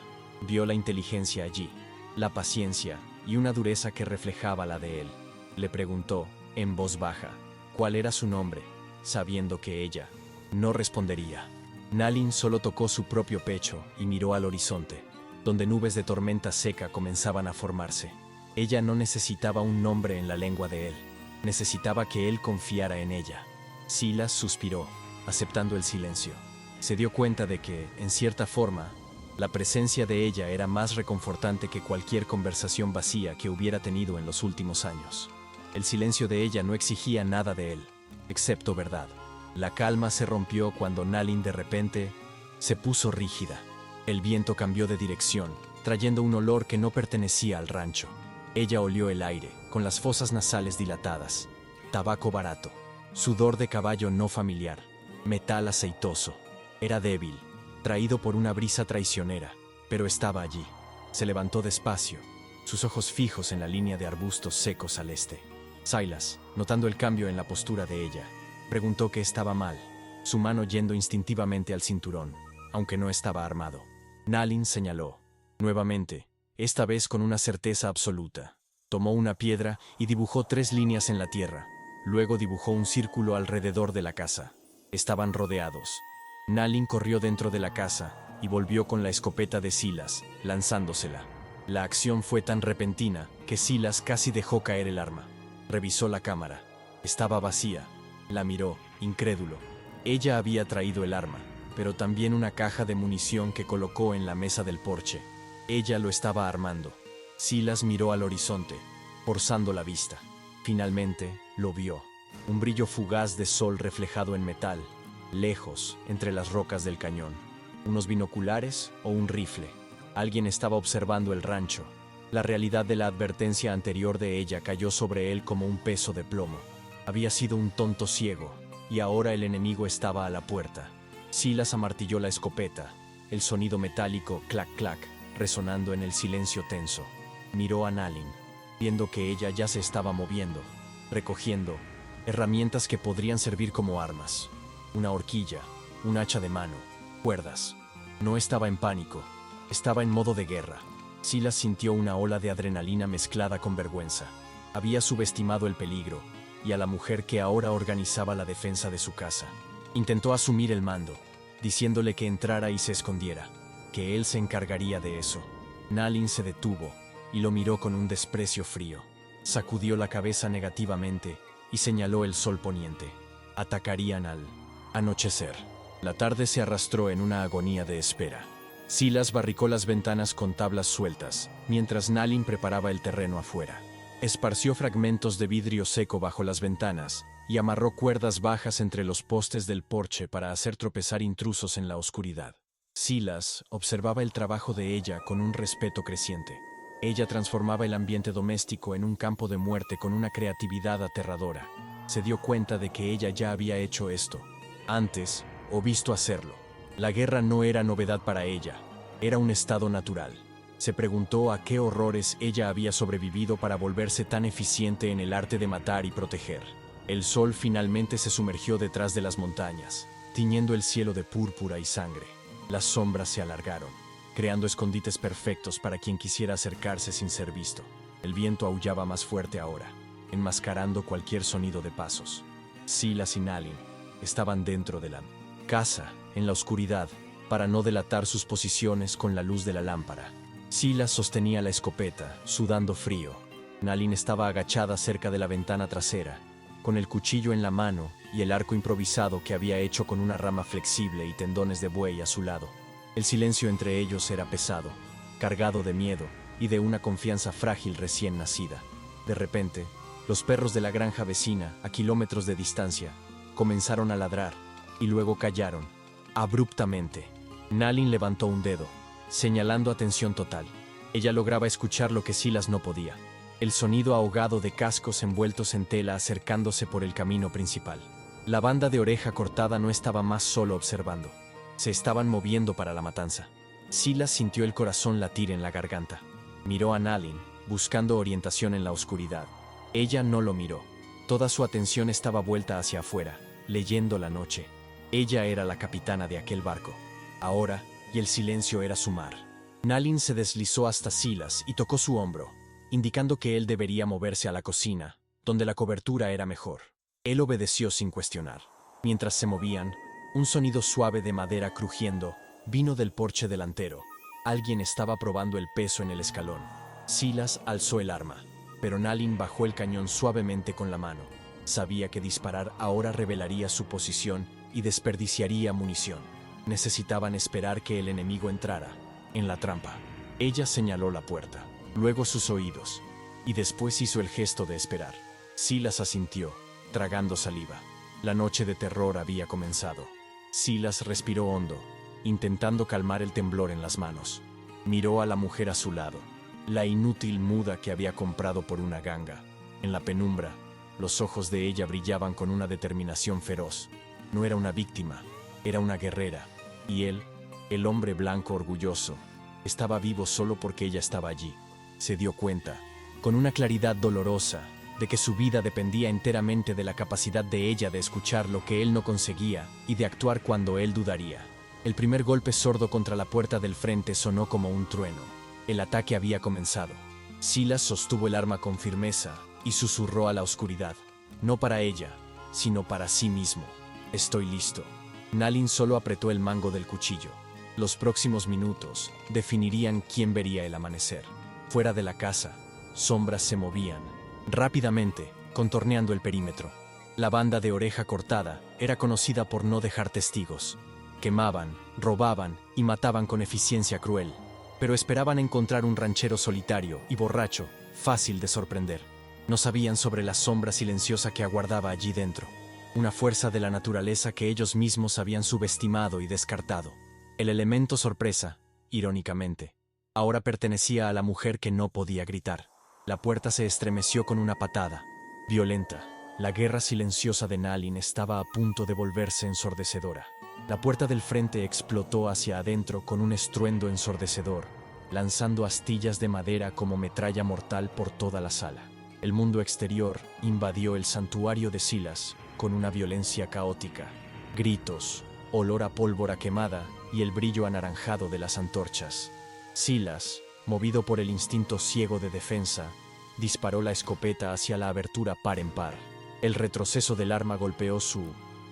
Speaker 1: Vio la inteligencia allí, la paciencia y una dureza que reflejaba la de él. Le preguntó, en voz baja, cuál era su nombre, sabiendo que ella no respondería. Nalin solo tocó su propio pecho y miró al horizonte, donde nubes de tormenta seca comenzaban a formarse. Ella no necesitaba un nombre en la lengua de él, necesitaba que él confiara en ella. Silas suspiró, aceptando el silencio. Se dio cuenta de que, en cierta forma, la presencia de ella era más reconfortante que cualquier conversación vacía que hubiera tenido en los últimos años. El silencio de ella no exigía nada de él, excepto verdad. La calma se rompió cuando Nalin de repente se puso rígida. El viento cambió de dirección, trayendo un olor que no pertenecía al rancho. Ella olió el aire, con las fosas nasales dilatadas. Tabaco barato, sudor de caballo no familiar, metal aceitoso. Era débil, traído por una brisa traicionera, pero estaba allí. Se levantó despacio, sus ojos fijos en la línea de arbustos secos al este. Silas, notando el cambio en la postura de ella, preguntó qué estaba mal, su mano yendo instintivamente al cinturón, aunque no estaba armado. Nalin señaló, nuevamente, esta vez con una certeza absoluta. Tomó una piedra y dibujó 3 líneas en la tierra. Luego dibujó un círculo alrededor de la casa. Estaban rodeados. Nalin corrió dentro de la casa y volvió con la escopeta de Silas, lanzándosela. La acción fue tan repentina que Silas casi dejó caer el arma. Revisó la cámara. Estaba vacía. La miró, incrédulo. Ella había traído el arma, pero también una caja de munición que colocó en la mesa del porche. Ella lo estaba armando. Silas miró al horizonte, forzando la vista. Finalmente, lo vio. Un brillo fugaz de sol reflejado en metal, lejos, entre las rocas del cañón. ¿Unos binoculares o un rifle? Alguien estaba observando el rancho. La realidad de la advertencia anterior de ella cayó sobre él como un peso de plomo. Había sido un tonto ciego, y ahora el enemigo estaba a la puerta. Silas amartilló la escopeta, el sonido metálico clac-clac, resonando en el silencio tenso. Miró a Nalin, viendo que ella ya se estaba moviendo, recogiendo herramientas que podrían servir como armas. Una horquilla, un hacha de mano, cuerdas. No estaba en pánico, estaba en modo de guerra. Silas sintió una ola de adrenalina mezclada con vergüenza. Había subestimado el peligro y a la mujer que ahora organizaba la defensa de su casa. Intentó asumir el mando, diciéndole que entrara y se escondiera, que él se encargaría de eso. Nalin se detuvo y lo miró con un desprecio frío. Sacudió la cabeza negativamente y señaló el sol poniente. Atacarían al anochecer. La tarde se arrastró en una agonía de espera. Silas barricó las ventanas con tablas sueltas, mientras Nalin preparaba el terreno afuera. Esparció fragmentos de vidrio seco bajo las ventanas y amarró cuerdas bajas entre los postes del porche para hacer tropezar intrusos en la oscuridad. Silas observaba el trabajo de ella con un respeto creciente. Ella transformaba el ambiente doméstico en un campo de muerte con una creatividad aterradora. Se dio cuenta de que ella ya había hecho esto antes o visto hacerlo. La guerra no era novedad para ella, era un estado natural. Se preguntó a qué horrores ella había sobrevivido para volverse tan eficiente en el arte de matar y proteger. El sol finalmente se sumergió detrás de las montañas, tiñendo el cielo de púrpura y sangre. Las sombras se alargaron, creando escondites perfectos para quien quisiera acercarse sin ser visto. El viento aullaba más fuerte ahora, enmascarando cualquier sonido de pasos. Silas y Nalin estaban dentro de la casa, en la oscuridad, para no delatar sus posiciones con la luz de la lámpara. Silas sostenía la escopeta, sudando frío. Nalin estaba agachada cerca de la ventana trasera, con el cuchillo en la mano y el arco improvisado que había hecho con una rama flexible y tendones de buey a su lado. El silencio entre ellos era pesado, cargado de miedo y de una confianza frágil recién nacida. De repente, los perros de la granja vecina, a kilómetros de distancia, comenzaron a ladrar y luego callaron, abruptamente. Nalin levantó un dedo, señalando atención total. Ella lograba escuchar lo que Silas no podía: el sonido ahogado de cascos envueltos en tela acercándose por el camino principal. La banda de Oreja Cortada no estaba más solo observando. Se estaban moviendo para la matanza. Silas sintió el corazón latir en la garganta. Miró a Nalin, buscando orientación en la oscuridad. Ella no lo miró. Toda su atención estaba vuelta hacia afuera, leyendo la noche. Ella era la capitana de aquel barco. Ahora, y el silencio era su mar. Nalin se deslizó hasta Silas y tocó su hombro, indicando que él debería moverse a la cocina, donde la cobertura era mejor. Él obedeció sin cuestionar. Mientras se movían, un sonido suave de madera crujiendo vino del porche delantero. Alguien estaba probando el peso en el escalón. Silas alzó el arma, pero Nalin bajó el cañón suavemente con la mano. Sabía que disparar ahora revelaría su posición y desperdiciaría munición. Necesitaban esperar que el enemigo entrara en la trampa. Ella señaló la puerta, luego sus oídos, y después hizo el gesto de esperar. Silas asintió, tragando saliva. La noche de terror había comenzado. Silas respiró hondo, intentando calmar el temblor en las manos. Miró a la mujer a su lado, la inútil muda que había comprado por una ganga. En la penumbra, los ojos de ella brillaban con una determinación feroz. No era una víctima, era una guerrera. Y él, el hombre blanco orgulloso, estaba vivo solo porque ella estaba allí. Se dio cuenta, con una claridad dolorosa, de que su vida dependía enteramente de la capacidad de ella de escuchar lo que él no conseguía y de actuar cuando él dudaría. El primer golpe sordo contra la puerta del frente sonó como un trueno. El ataque había comenzado. Silas sostuvo el arma con firmeza y susurró a la oscuridad: no para ella, sino para sí mismo. Estoy listo. Nalin solo apretó el mango del cuchillo. Los próximos minutos definirían quién vería el amanecer. Fuera de la casa, sombras se movían rápidamente, contorneando el perímetro. La banda de Oreja Cortada era conocida por no dejar testigos. Quemaban, robaban y mataban con eficiencia cruel, pero esperaban encontrar un ranchero solitario y borracho, fácil de sorprender. No sabían sobre la sombra silenciosa que aguardaba allí dentro, una fuerza de la naturaleza que ellos mismos habían subestimado y descartado. El elemento sorpresa, irónicamente, ahora pertenecía a la mujer que no podía gritar. La puerta se estremeció con una patada, violenta. La guerra silenciosa de Nalin estaba a punto de volverse ensordecedora. La puerta del frente explotó hacia adentro con un estruendo ensordecedor, lanzando astillas de madera como metralla mortal por toda la sala. El mundo exterior invadió el santuario de Silas con una violencia caótica. Gritos, olor a pólvora quemada y el brillo anaranjado de las antorchas. Silas, movido por el instinto ciego de defensa, disparó la escopeta hacia la abertura par en par. El retroceso del arma golpeó su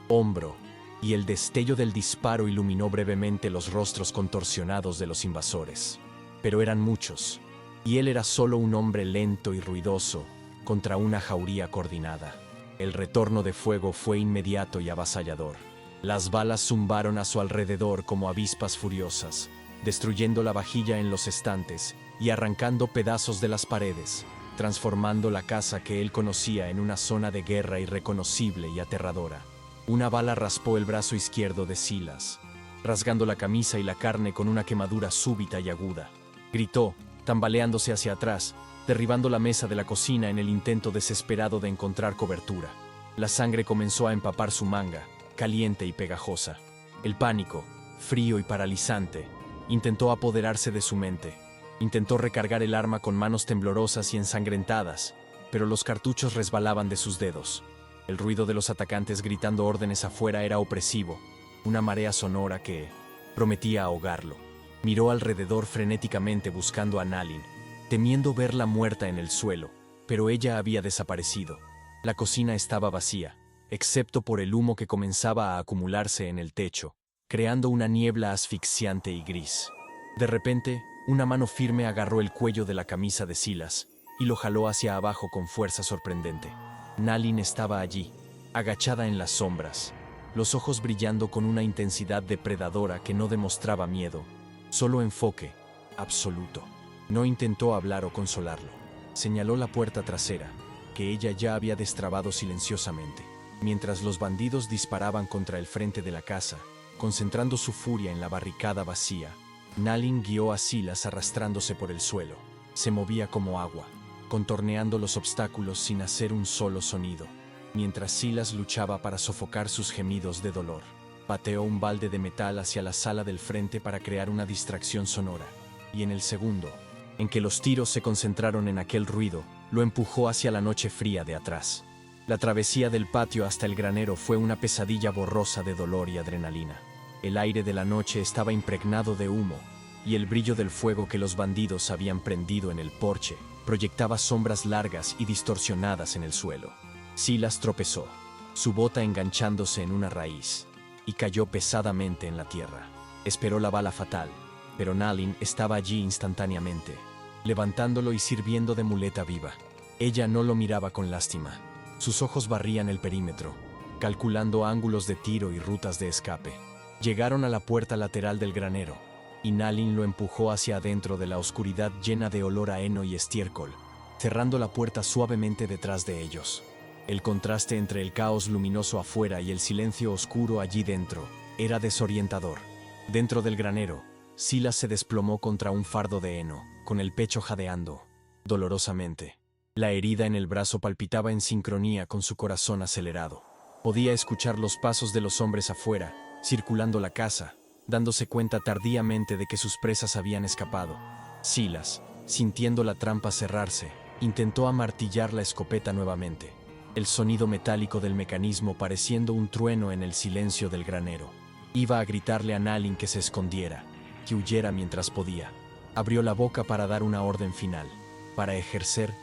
Speaker 1: hombro, y el destello del disparo iluminó brevemente los rostros contorsionados de los invasores. Pero eran muchos, y él era solo un hombre lento y ruidoso contra una jauría coordinada. El retorno de fuego fue inmediato y avasallador. Las balas zumbaron a su alrededor como avispas furiosas, destruyendo la vajilla en los estantes y arrancando pedazos de las paredes, transformando la casa que él conocía en una zona de guerra irreconocible y aterradora. Una bala raspó el brazo izquierdo de Silas, rasgando la camisa y la carne con una quemadura súbita y aguda. Gritó, tambaleándose hacia atrás, derribando la mesa de la cocina en el intento desesperado de encontrar cobertura. La sangre comenzó a empapar su manga, caliente y pegajosa. El pánico, frío y paralizante, intentó apoderarse de su mente. Intentó recargar el arma con manos temblorosas y ensangrentadas, pero los cartuchos resbalaban de sus dedos. El ruido de los atacantes gritando órdenes afuera era opresivo, una marea sonora que prometía ahogarlo. Miró alrededor frenéticamente buscando a Nalin, temiendo verla muerta en el suelo, pero ella había desaparecido. La cocina estaba vacía, excepto por el humo que comenzaba a acumularse en el techo, creando una niebla asfixiante y gris. De repente, una mano firme agarró el cuello de la camisa de Silas y lo jaló hacia abajo con fuerza sorprendente. Nalin estaba allí, agachada en las sombras, los ojos brillando con una intensidad depredadora que no demostraba miedo, solo enfoque absoluto. No intentó hablar o consolarlo. Señaló la puerta trasera, que ella ya había destrabado silenciosamente. Mientras los bandidos disparaban contra el frente de la casa, concentrando su furia en la barricada vacía, Nalin guió a Silas arrastrándose por el suelo. Se movía como agua, contorneando los obstáculos sin hacer un solo sonido, mientras Silas luchaba para sofocar sus gemidos de dolor. Pateó un balde de metal hacia la sala del frente para crear una distracción sonora, y en el segundo, en que los tiros se concentraron en aquel ruido, lo empujó hacia la noche fría de atrás. La travesía del patio hasta el granero fue una pesadilla borrosa de dolor y adrenalina. El aire de la noche estaba impregnado de humo, y el brillo del fuego que los bandidos habían prendido en el porche proyectaba sombras largas y distorsionadas en el suelo. Silas tropezó, su bota enganchándose en una raíz, y cayó pesadamente en la tierra. Esperó la bala fatal, pero Nalin estaba allí instantáneamente, levantándolo y sirviendo de muleta viva. Ella no lo miraba con lástima. Sus ojos barrían el perímetro, calculando ángulos de tiro y rutas de escape. Llegaron a la puerta lateral del granero, y Nalin lo empujó hacia adentro de la oscuridad llena de olor a heno y estiércol, cerrando la puerta suavemente detrás de ellos. El contraste entre el caos luminoso afuera y el silencio oscuro allí dentro era desorientador. Dentro del granero, Silas se desplomó contra un fardo de heno, con el pecho jadeando dolorosamente. La herida en el brazo palpitaba en sincronía con su corazón acelerado. Podía escuchar los pasos de los hombres afuera, circulando la casa, dándose cuenta tardíamente de que sus presas habían escapado. Silas, sintiendo la trampa cerrarse, intentó amartillar la escopeta nuevamente, el sonido metálico del mecanismo pareciendo un trueno en el silencio del granero. Iba a gritarle a Nalin que se escondiera, que huyera mientras podía. Abrió la boca para dar una orden final, para ejercer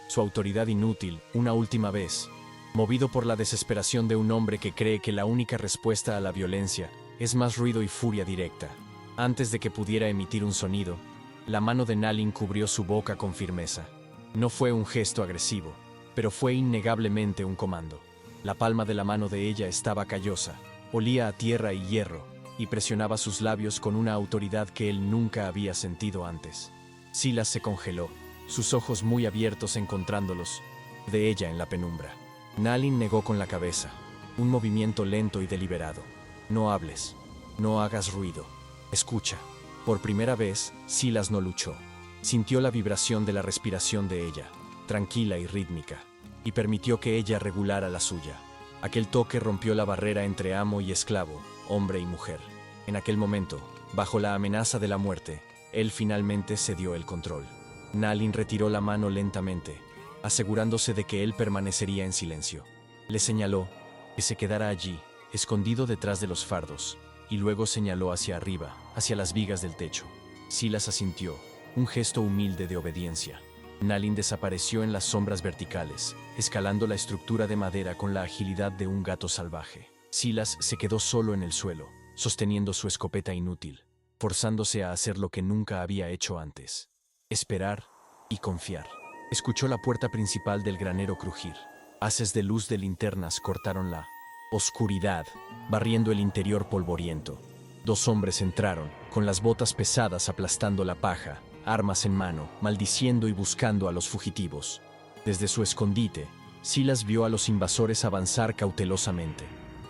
Speaker 1: su autoridad inútil una última vez, movido por la desesperación de un hombre que cree que la única respuesta a la violencia es más ruido y furia directa. Antes de que pudiera emitir un sonido, la mano de Nalin cubrió su boca con firmeza. No fue un gesto agresivo, pero fue innegablemente un comando. La palma de la mano de ella estaba callosa, olía a tierra y hierro, y presionaba sus labios con una autoridad que él nunca había sentido antes. Silas se congeló, sus ojos muy abiertos encontrándolos de ella en la penumbra. Nalin negó con la cabeza, un movimiento lento y deliberado. No hables, no hagas ruido, escucha. Por primera vez, Silas no luchó. Sintió la vibración de la respiración de ella, tranquila y rítmica, y permitió que ella regulara la suya. Aquel toque rompió la barrera entre amo y esclavo, hombre y mujer. En aquel momento, bajo la amenaza de la muerte, él finalmente cedió el control. Nalin retiró la mano lentamente, asegurándose de que él permanecería en silencio. Le señaló que se quedara allí, escondido detrás de los fardos, y luego señaló hacia arriba, hacia las vigas del techo. Silas asintió, un gesto humilde de obediencia. Nalin desapareció en las sombras verticales, escalando la estructura de madera con la agilidad de un gato salvaje. Silas se quedó solo en el suelo, sosteniendo su escopeta inútil, forzándose a hacer lo que nunca había hecho antes: esperar y confiar. Escuchó la puerta principal del granero crujir. Haces de luz de linternas cortaron la oscuridad, barriendo el interior polvoriento. Dos hombres entraron, con las botas pesadas aplastando la paja, armas en mano, maldiciendo y buscando a los fugitivos. Desde su escondite, Silas vio a los invasores avanzar cautelosamente.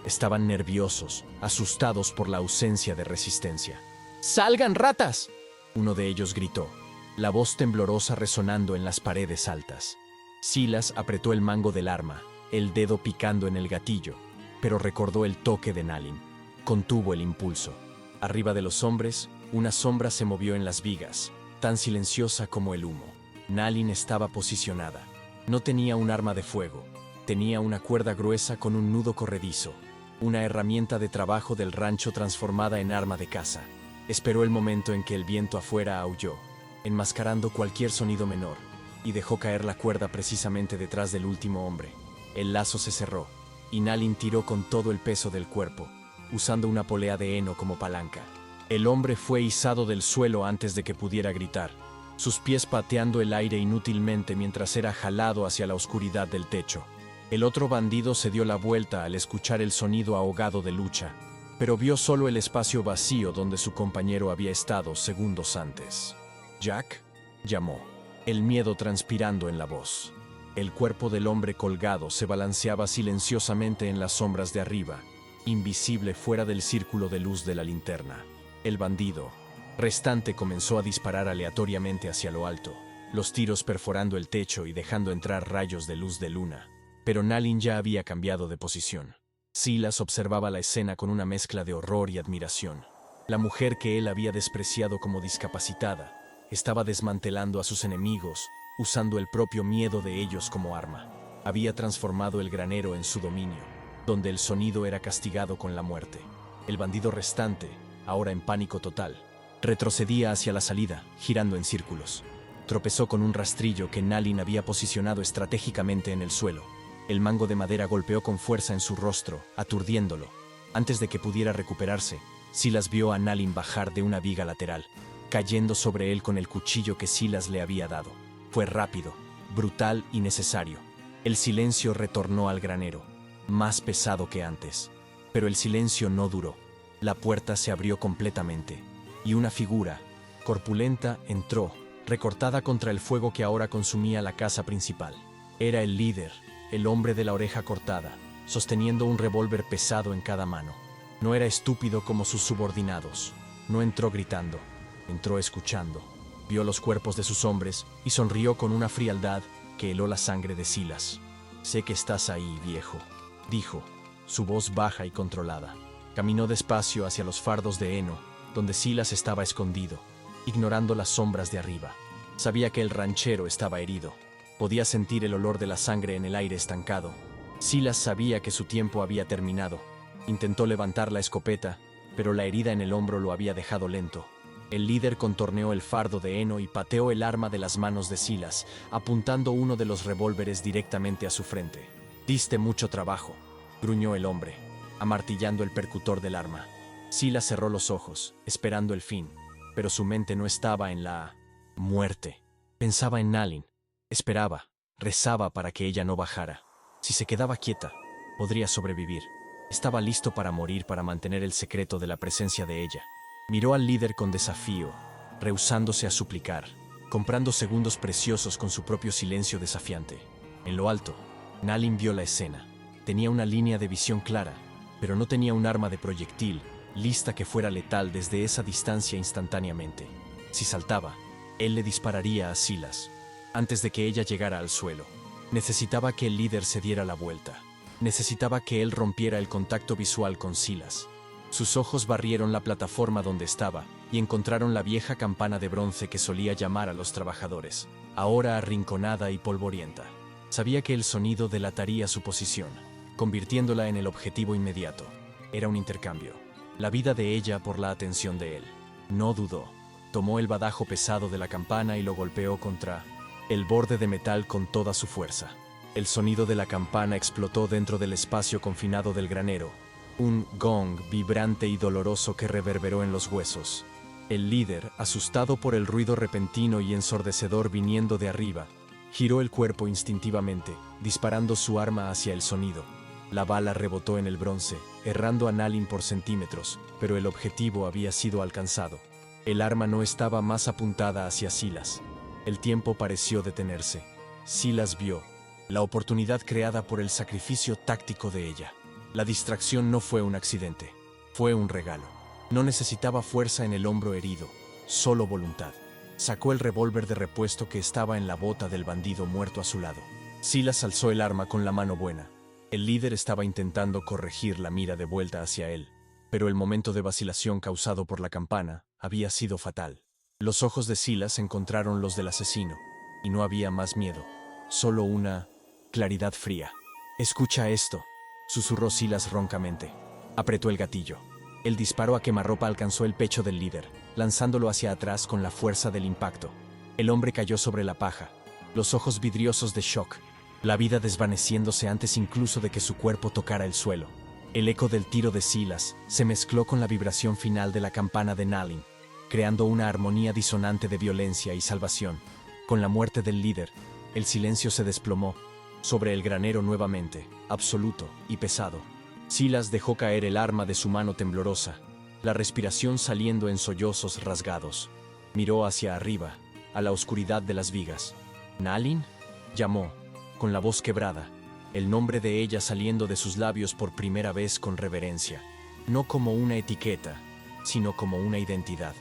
Speaker 1: Estaban nerviosos, asustados por la ausencia de resistencia. ¡Salgan, ratas!, uno de ellos gritó, la voz temblorosa resonando en las paredes altas. Silas apretó el mango del arma, el dedo picando en el gatillo, pero recordó el toque de Nalin. Contuvo el impulso. Arriba de los hombres, una sombra se movió en las vigas, tan silenciosa como el humo. Nalin estaba posicionada. No tenía un arma de fuego, tenía una cuerda gruesa con un nudo corredizo, una herramienta de trabajo del rancho transformada en arma de caza. Esperó el momento en que el viento afuera aulló, enmascarando cualquier sonido menor, y dejó caer la cuerda precisamente detrás del último hombre. El lazo se cerró, y Nalin tiró con todo el peso del cuerpo, usando una polea de heno como palanca. El hombre fue izado del suelo antes de que pudiera gritar, sus pies pateando el aire inútilmente mientras era jalado hacia la oscuridad del techo. El otro bandido se dio la vuelta al escuchar el sonido ahogado de lucha, pero vio solo el espacio vacío donde su compañero había estado segundos antes. «Jack», llamó, el miedo transpirando en la voz. El cuerpo del hombre colgado se balanceaba silenciosamente en las sombras de arriba, invisible fuera del círculo de luz de la linterna. El bandido Restante comenzó a disparar aleatoriamente hacia lo alto, los tiros perforando el techo y dejando entrar rayos de luz de luna. Pero Nalin ya había cambiado de posición. Silas observaba la escena con una mezcla de horror y admiración. La mujer que él había despreciado como discapacitada estaba desmantelando a sus enemigos, usando el propio miedo de ellos como arma. Había transformado el granero en su dominio, donde el sonido era castigado con la muerte. El bandido restante, ahora en pánico total, retrocedía hacia la salida, girando en círculos. Tropezó con un rastrillo que Nalin había posicionado estratégicamente en el suelo. El mango de madera golpeó con fuerza en su rostro, aturdiéndolo. Antes de que pudiera recuperarse, Silas vio a Nalin bajar de una viga lateral, cayendo sobre él con el cuchillo que Silas le había dado. Fue rápido, brutal y necesario. El silencio retornó al granero, más pesado que antes. Pero el silencio no duró. La puerta se abrió completamente, y una figura, corpulenta, entró, recortada contra el fuego que ahora consumía la casa principal. Era el líder, el hombre de la oreja cortada, sosteniendo un revólver pesado en cada mano. No era estúpido como sus subordinados. No entró gritando, entró escuchando. Vio los cuerpos de sus hombres y sonrió con una frialdad que heló la sangre de Silas. «Sé que estás ahí, viejo», dijo, su voz baja y controlada. Caminó despacio hacia los fardos de heno, donde Silas estaba escondido, ignorando las sombras de arriba. Sabía que el ranchero estaba herido. Podía sentir el olor de la sangre en el aire estancado. Silas sabía que su tiempo había terminado. Intentó levantar la escopeta, pero la herida en el hombro lo había dejado lento. El líder contorneó el fardo de heno y pateó el arma de las manos de Silas, apuntando uno de los revólveres directamente a su frente. «Diste mucho trabajo», gruñó el hombre, amartillando el percutor del arma. Silas cerró los ojos, esperando el fin, pero su mente no estaba en la muerte. Pensaba en Nalin. Esperaba, rezaba para que ella no bajara. Si se quedaba quieta, podría sobrevivir. Estaba listo para morir para mantener el secreto de la presencia de ella. Miró al líder con desafío, rehusándose a suplicar, comprando segundos preciosos con su propio silencio desafiante. En lo alto, Nalin vio la escena. Tenía una línea de visión clara, pero no tenía un arma de proyectil, lista que fuera letal desde esa distancia instantáneamente. Si saltaba, él le dispararía a Silas, antes de que ella llegara al suelo. Necesitaba que el líder se diera la vuelta. Necesitaba que él rompiera el contacto visual con Silas. Sus ojos barrieron la plataforma donde estaba y encontraron la vieja campana de bronce que solía llamar a los trabajadores, ahora arrinconada y polvorienta. Sabía que el sonido delataría su posición, convirtiéndola en el objetivo inmediato. Era un intercambio. La vida de ella por la atención de él. No dudó. Tomó el badajo pesado de la campana y lo golpeó contra el borde de metal con toda su fuerza. El sonido de la campana explotó dentro del espacio confinado del granero. Un gong vibrante y doloroso que reverberó en los huesos. El líder, asustado por el ruido repentino y ensordecedor viniendo de arriba, giró el cuerpo instintivamente, disparando su arma hacia el sonido. La bala rebotó en el bronce, errando a Nalin por centímetros, pero el objetivo había sido alcanzado. El arma no estaba más apuntada hacia Silas. El tiempo pareció detenerse. Silas vio la oportunidad creada por el sacrificio táctico de ella. La distracción no fue un accidente, fue un regalo. No necesitaba fuerza en el hombro herido, solo voluntad. Sacó el revólver de repuesto que estaba en la bota del bandido muerto a su lado. Silas alzó el arma con la mano buena. El líder estaba intentando corregir la mira de vuelta hacia él, pero el momento de vacilación causado por la campana había sido fatal. Los ojos de Silas encontraron los del asesino, y no había más miedo, solo una claridad fría. «Escucha esto», susurró Silas roncamente. Apretó el gatillo. El disparo a quemarropa alcanzó el pecho del líder, lanzándolo hacia atrás con la fuerza del impacto. El hombre cayó sobre la paja, los ojos vidriosos de shock, la vida desvaneciéndose antes incluso de que su cuerpo tocara el suelo. El eco del tiro de Silas se mezcló con la vibración final de la campana de Nalin, creando una armonía disonante de violencia y salvación. Con la muerte del líder, el silencio se desplomó sobre el granero nuevamente, absoluto y pesado. Silas dejó caer el arma de su mano temblorosa, la respiración saliendo en sollozos rasgados. Miró hacia arriba, a la oscuridad de las vigas. «¿Nalin?», llamó, con la voz quebrada, el nombre de ella saliendo de sus labios por primera vez con reverencia, no como una etiqueta, sino como una identidad.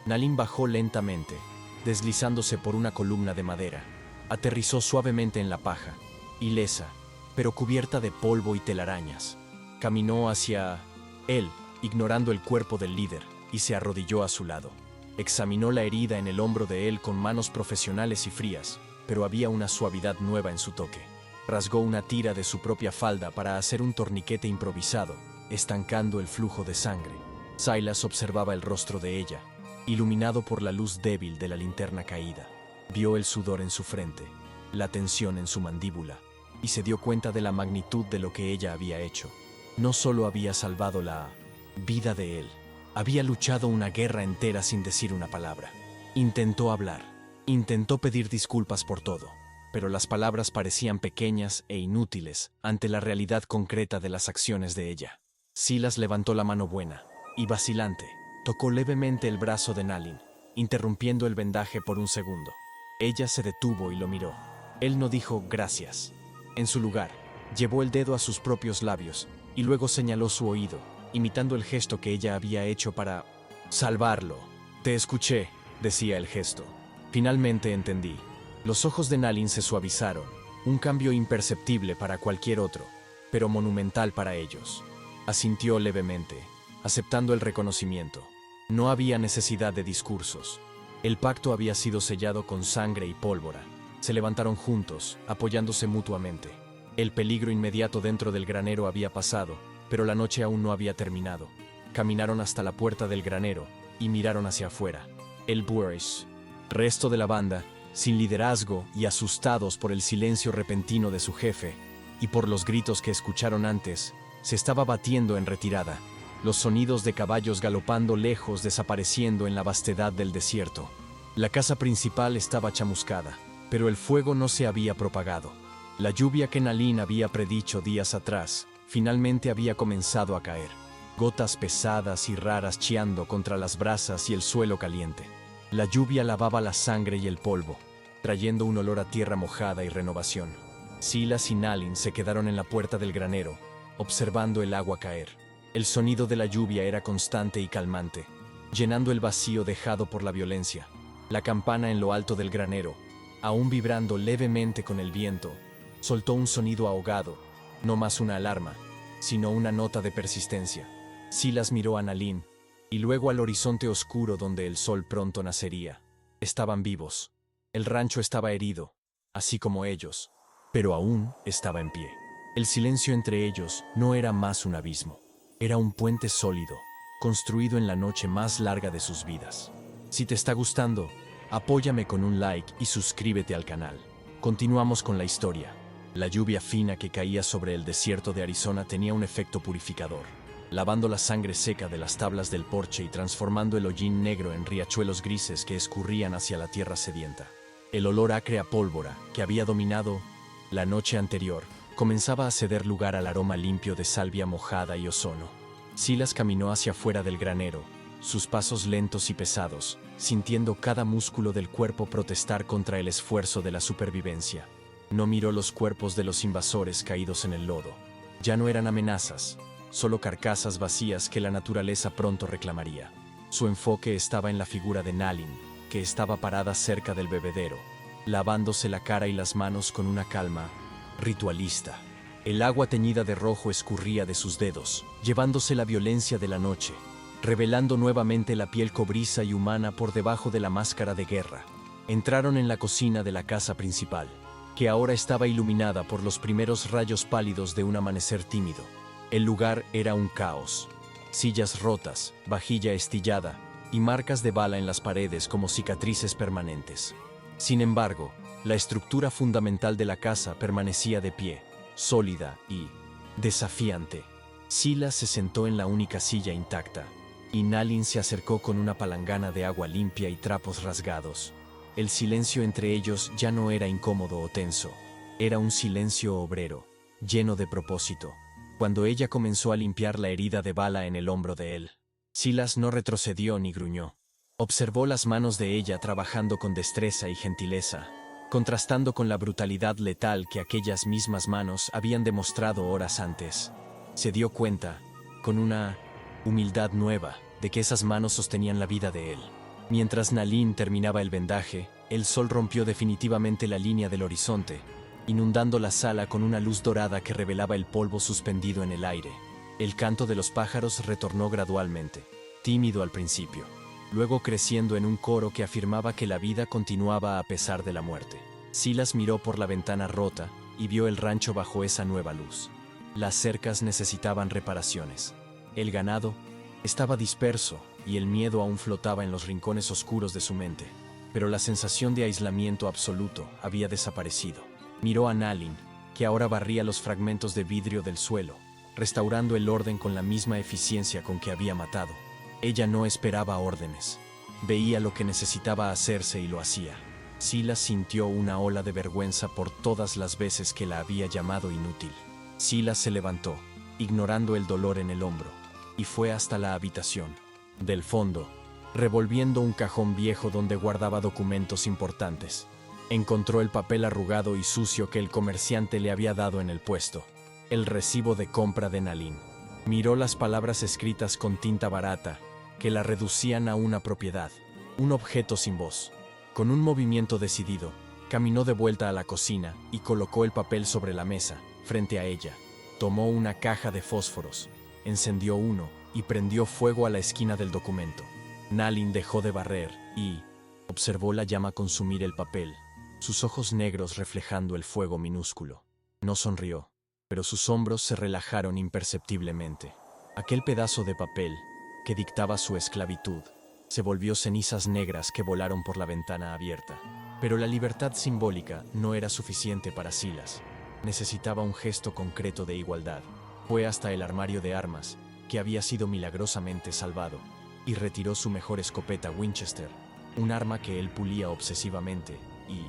Speaker 1: Nalin bajó lentamente, deslizándose por una columna de madera. Aterrizó suavemente en la paja, ilesa, pero cubierta de polvo y telarañas. Caminó hacia él, ignorando el cuerpo del líder, y se arrodilló a su lado. Examinó la herida en el hombro de él con manos profesionales y frías, pero había una suavidad nueva en su toque. Rasgó una tira de su propia falda para hacer un torniquete improvisado, estancando el flujo de sangre. Silas observaba el rostro de ella, iluminado por la luz débil de la linterna caída. Vio el sudor en su frente, la tensión en su mandíbula, y se dio cuenta de la magnitud de lo que ella había hecho. No solo había salvado la vida de él, había luchado una guerra entera sin decir una palabra. Intentó hablar, intentó pedir disculpas por todo, pero las palabras parecían pequeñas e inútiles ante la realidad concreta de las acciones de ella. Silas levantó la mano buena y, vacilante, tocó levemente el brazo de Nalin, interrumpiendo el vendaje por un segundo. Ella se detuvo y lo miró. Él no dijo gracias. En su lugar, llevó el dedo a sus propios labios y luego señaló su oído, imitando el gesto que ella había hecho para salvarlo. Te escuché, decía el gesto. Finalmente entendí. Los ojos de Nalin se suavizaron, un cambio imperceptible para cualquier otro, pero monumental para ellos. Asintió levemente, aceptando el reconocimiento. No había necesidad de discursos. El pacto había sido sellado con sangre y pólvora. Se levantaron juntos, apoyándose mutuamente. El peligro inmediato dentro del granero había pasado, pero la noche aún no había terminado. Caminaron hasta la puerta del granero y miraron hacia afuera. El Boers, resto de la banda, sin liderazgo y asustados por el silencio repentino de su jefe y por los gritos que escucharon antes, se estaba batiendo en retirada, los sonidos de caballos galopando lejos desapareciendo en la vastedad del desierto. La casa principal estaba chamuscada, pero el fuego no se había propagado. La lluvia que Nalin había predicho días atrás finalmente había comenzado a caer, gotas pesadas y raras chiando contra las brasas y el suelo caliente. La lluvia lavaba la sangre y el polvo, trayendo un olor a tierra mojada y renovación. Silas y Nalin se quedaron en la puerta del granero, observando el agua caer. El sonido de la lluvia era constante y calmante, llenando el vacío dejado por la violencia. La campana en lo alto del granero, aún vibrando levemente con el viento, soltó un sonido ahogado, no más una alarma, sino una nota de persistencia. Silas miró a Nalin, y luego al horizonte oscuro donde el sol pronto nacería. Estaban vivos. El rancho estaba herido, así como ellos, pero aún estaba en pie. El silencio entre ellos no era más un abismo. Era un puente sólido, construido en la noche más larga de sus vidas. Si te está gustando, apóyame con un like y suscríbete al canal. Continuamos con la historia. La lluvia fina que caía sobre el desierto de Arizona tenía un efecto purificador, lavando la sangre seca de las tablas del porche y transformando el hollín negro en riachuelos grises que escurrían hacia la tierra sedienta. El olor acre a pólvora, que había dominado la noche anterior, comenzaba a ceder lugar al aroma limpio de salvia mojada y ozono. Silas caminó hacia afuera del granero, sus pasos lentos y pesados, sintiendo cada músculo del cuerpo protestar contra el esfuerzo de la supervivencia. No miró los cuerpos de los invasores caídos en el lodo. Ya no eran amenazas, solo carcasas vacías que la naturaleza pronto reclamaría. Su enfoque estaba en la figura de Nalin, que estaba parada cerca del bebedero, lavándose la cara y las manos con una calma ritualista. El agua teñida de rojo escurría de sus dedos, llevándose la violencia de la noche, revelando nuevamente la piel cobriza y humana por debajo de la máscara de guerra. Entraron en la cocina de la casa principal, que ahora estaba iluminada por los primeros rayos pálidos de un amanecer tímido. El lugar era un caos. Sillas rotas, vajilla estillada y marcas de bala en las paredes como cicatrices permanentes. Sin embargo, la estructura fundamental de la casa permanecía de pie, sólida y desafiante. Silas se sentó en la única silla intacta, y Nalin se acercó con una palangana de agua limpia y trapos rasgados. El silencio entre ellos ya no era incómodo o tenso, era un silencio obrero, lleno de propósito. Cuando ella comenzó a limpiar la herida de bala en el hombro de él, Silas no retrocedió ni gruñó. Observó las manos de ella trabajando con destreza y gentileza, contrastando con la brutalidad letal que aquellas mismas manos habían demostrado horas antes. Se dio cuenta, con una humildad nueva, de que esas manos sostenían la vida de él. Mientras Nalin terminaba el vendaje, el sol rompió definitivamente la línea del horizonte, inundando la sala con una luz dorada que revelaba el polvo suspendido en el aire. El canto de los pájaros retornó gradualmente, tímido al principio, luego creciendo en un coro que afirmaba que la vida continuaba a pesar de la muerte. Silas miró por la ventana rota y vio el rancho bajo esa nueva luz. Las cercas necesitaban reparaciones. El ganado estaba disperso y el miedo aún flotaba en los rincones oscuros de su mente, pero la sensación de aislamiento absoluto había desaparecido. Miró a Nalin, que ahora barría los fragmentos de vidrio del suelo, restaurando el orden con la misma eficiencia con que había matado. Ella no esperaba órdenes. Veía lo que necesitaba hacerse y lo hacía. Silas sintió una ola de vergüenza por todas las veces que la había llamado inútil. Silas se levantó, ignorando el dolor en el hombro, y fue hasta la habitación. Del fondo, revolviendo un cajón viejo donde guardaba documentos importantes, encontró el papel arrugado y sucio que el comerciante le había dado en el puesto. El recibo de compra de Nalin. Miró las palabras escritas con tinta barata, que la reducían a una propiedad, un objeto sin voz. Con un movimiento decidido, caminó de vuelta a la cocina y colocó el papel sobre la mesa, frente a ella. Tomó una caja de fósforos, encendió uno y prendió fuego a la esquina del documento. Nalin dejó de barrer y observó la llama consumir el papel, sus ojos negros reflejando el fuego minúsculo. No sonrió, pero sus hombros se relajaron imperceptiblemente. Aquel pedazo de papel, que dictaba su esclavitud, se volvió cenizas negras que volaron por la ventana abierta. Pero la libertad simbólica no era suficiente para Silas. Necesitaba un gesto concreto de igualdad. Fue hasta el armario de armas, que había sido milagrosamente salvado, y retiró su mejor escopeta Winchester, un arma que él pulía obsesivamente, y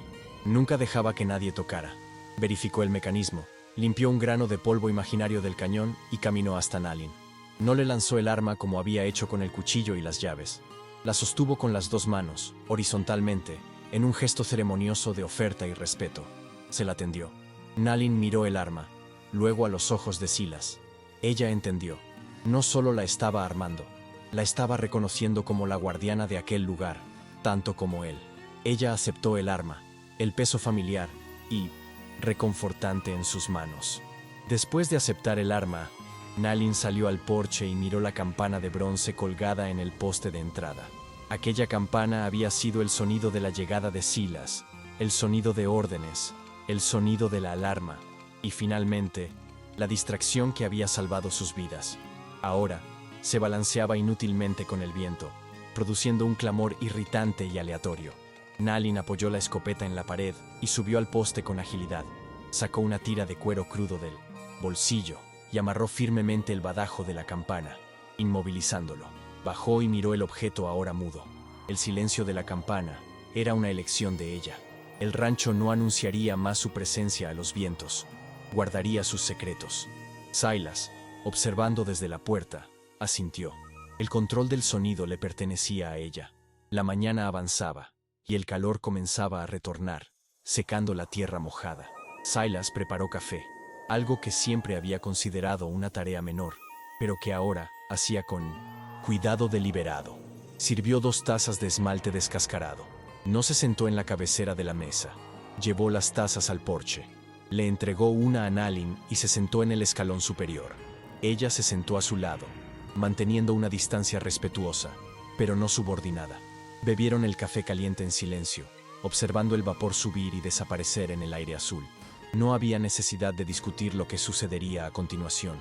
Speaker 1: nunca dejaba que nadie tocara. Verificó el mecanismo, limpió un grano de polvo imaginario del cañón y caminó hasta Nalin. No le lanzó el arma como había hecho con el cuchillo y las llaves. La sostuvo con las dos manos, horizontalmente, en un gesto ceremonioso de oferta y respeto. Se la tendió. Nalin miró el arma, luego a los ojos de Silas. Ella entendió. No solo la estaba armando, la estaba reconociendo como la guardiana de aquel lugar, tanto como él. Ella aceptó el arma, el peso familiar y reconfortante en sus manos. Después de aceptar el arma, Nalin salió al porche y miró la campana de bronce colgada en el poste de entrada. Aquella campana había sido el sonido de la llegada de Silas, el sonido de órdenes, el sonido de la alarma, y finalmente, la distracción que había salvado sus vidas. Ahora, se balanceaba inútilmente con el viento, produciendo un clamor irritante y aleatorio. Nalin apoyó la escopeta en la pared y subió al poste con agilidad. Sacó una tira de cuero crudo del bolsillo y amarró firmemente el badajo de la campana, inmovilizándolo. Bajó y miró el objeto ahora mudo. El silencio de la campana era una elección de ella. El rancho no anunciaría más su presencia a los vientos. Guardaría sus secretos. Silas, observando desde la puerta, asintió. El control del sonido le pertenecía a ella. La mañana avanzaba, y el calor comenzaba a retornar, secando la tierra mojada. Silas preparó café, algo que siempre había considerado una tarea menor, pero que ahora hacía con cuidado deliberado. Sirvió 2 tazas de esmalte descascarado. No se sentó en la cabecera de la mesa. Llevó las tazas al porche. Le entregó una a Nalin y se sentó en el escalón superior. Ella se sentó a su lado, manteniendo una distancia respetuosa, pero no subordinada. Bebieron el café caliente en silencio, observando el vapor subir y desaparecer en el aire azul. No había necesidad de discutir lo que sucedería a continuación,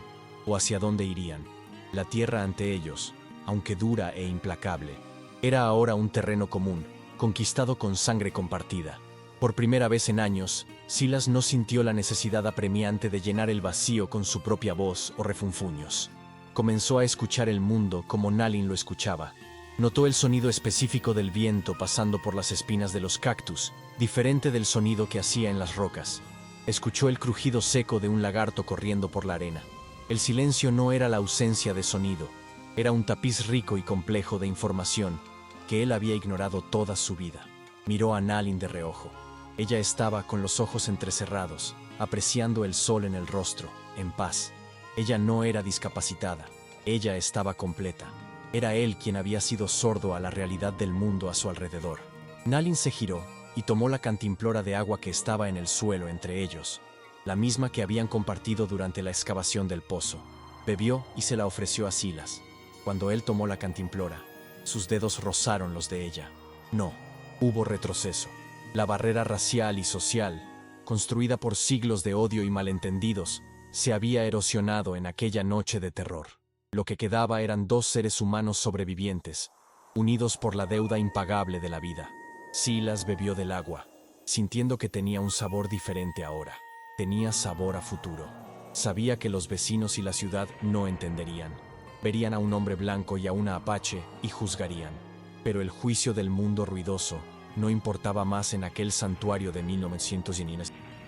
Speaker 1: o hacia dónde irían. La tierra ante ellos, aunque dura e implacable, era ahora un terreno común, conquistado con sangre compartida. Por primera vez en años, Silas no sintió la necesidad apremiante de llenar el vacío con su propia voz o refunfuños. Comenzó a escuchar el mundo como Nalin lo escuchaba. Notó el sonido específico del viento pasando por las espinas de los cactus, diferente del sonido que hacía en las rocas. Escuchó el crujido seco de un lagarto corriendo por la arena. El silencio no era la ausencia de sonido, era un tapiz rico y complejo de información que él había ignorado toda su vida. Miró a Nalin de reojo. Ella estaba con los ojos entrecerrados, apreciando el sol en el rostro, en paz. Ella no era discapacitada, ella estaba completa. Era él quien había sido sordo a la realidad del mundo a su alrededor. Nalin se giró y tomó la cantimplora de agua que estaba en el suelo entre ellos, la misma que habían compartido durante la excavación del pozo. Bebió y se la ofreció a Silas. Cuando él tomó la cantimplora, sus dedos rozaron los de ella. No, hubo retroceso. La barrera racial y social, construida por siglos de odio y malentendidos, se había erosionado en aquella noche de terror. Lo que quedaba eran dos seres humanos sobrevivientes, unidos por la deuda impagable de la vida. Silas bebió del agua, sintiendo que tenía un sabor diferente ahora. Tenía sabor a futuro. Sabía que los vecinos y la ciudad no entenderían. Verían a un hombre blanco y a una apache y juzgarían. Pero el juicio del mundo ruidoso no importaba más en aquel santuario de 1900.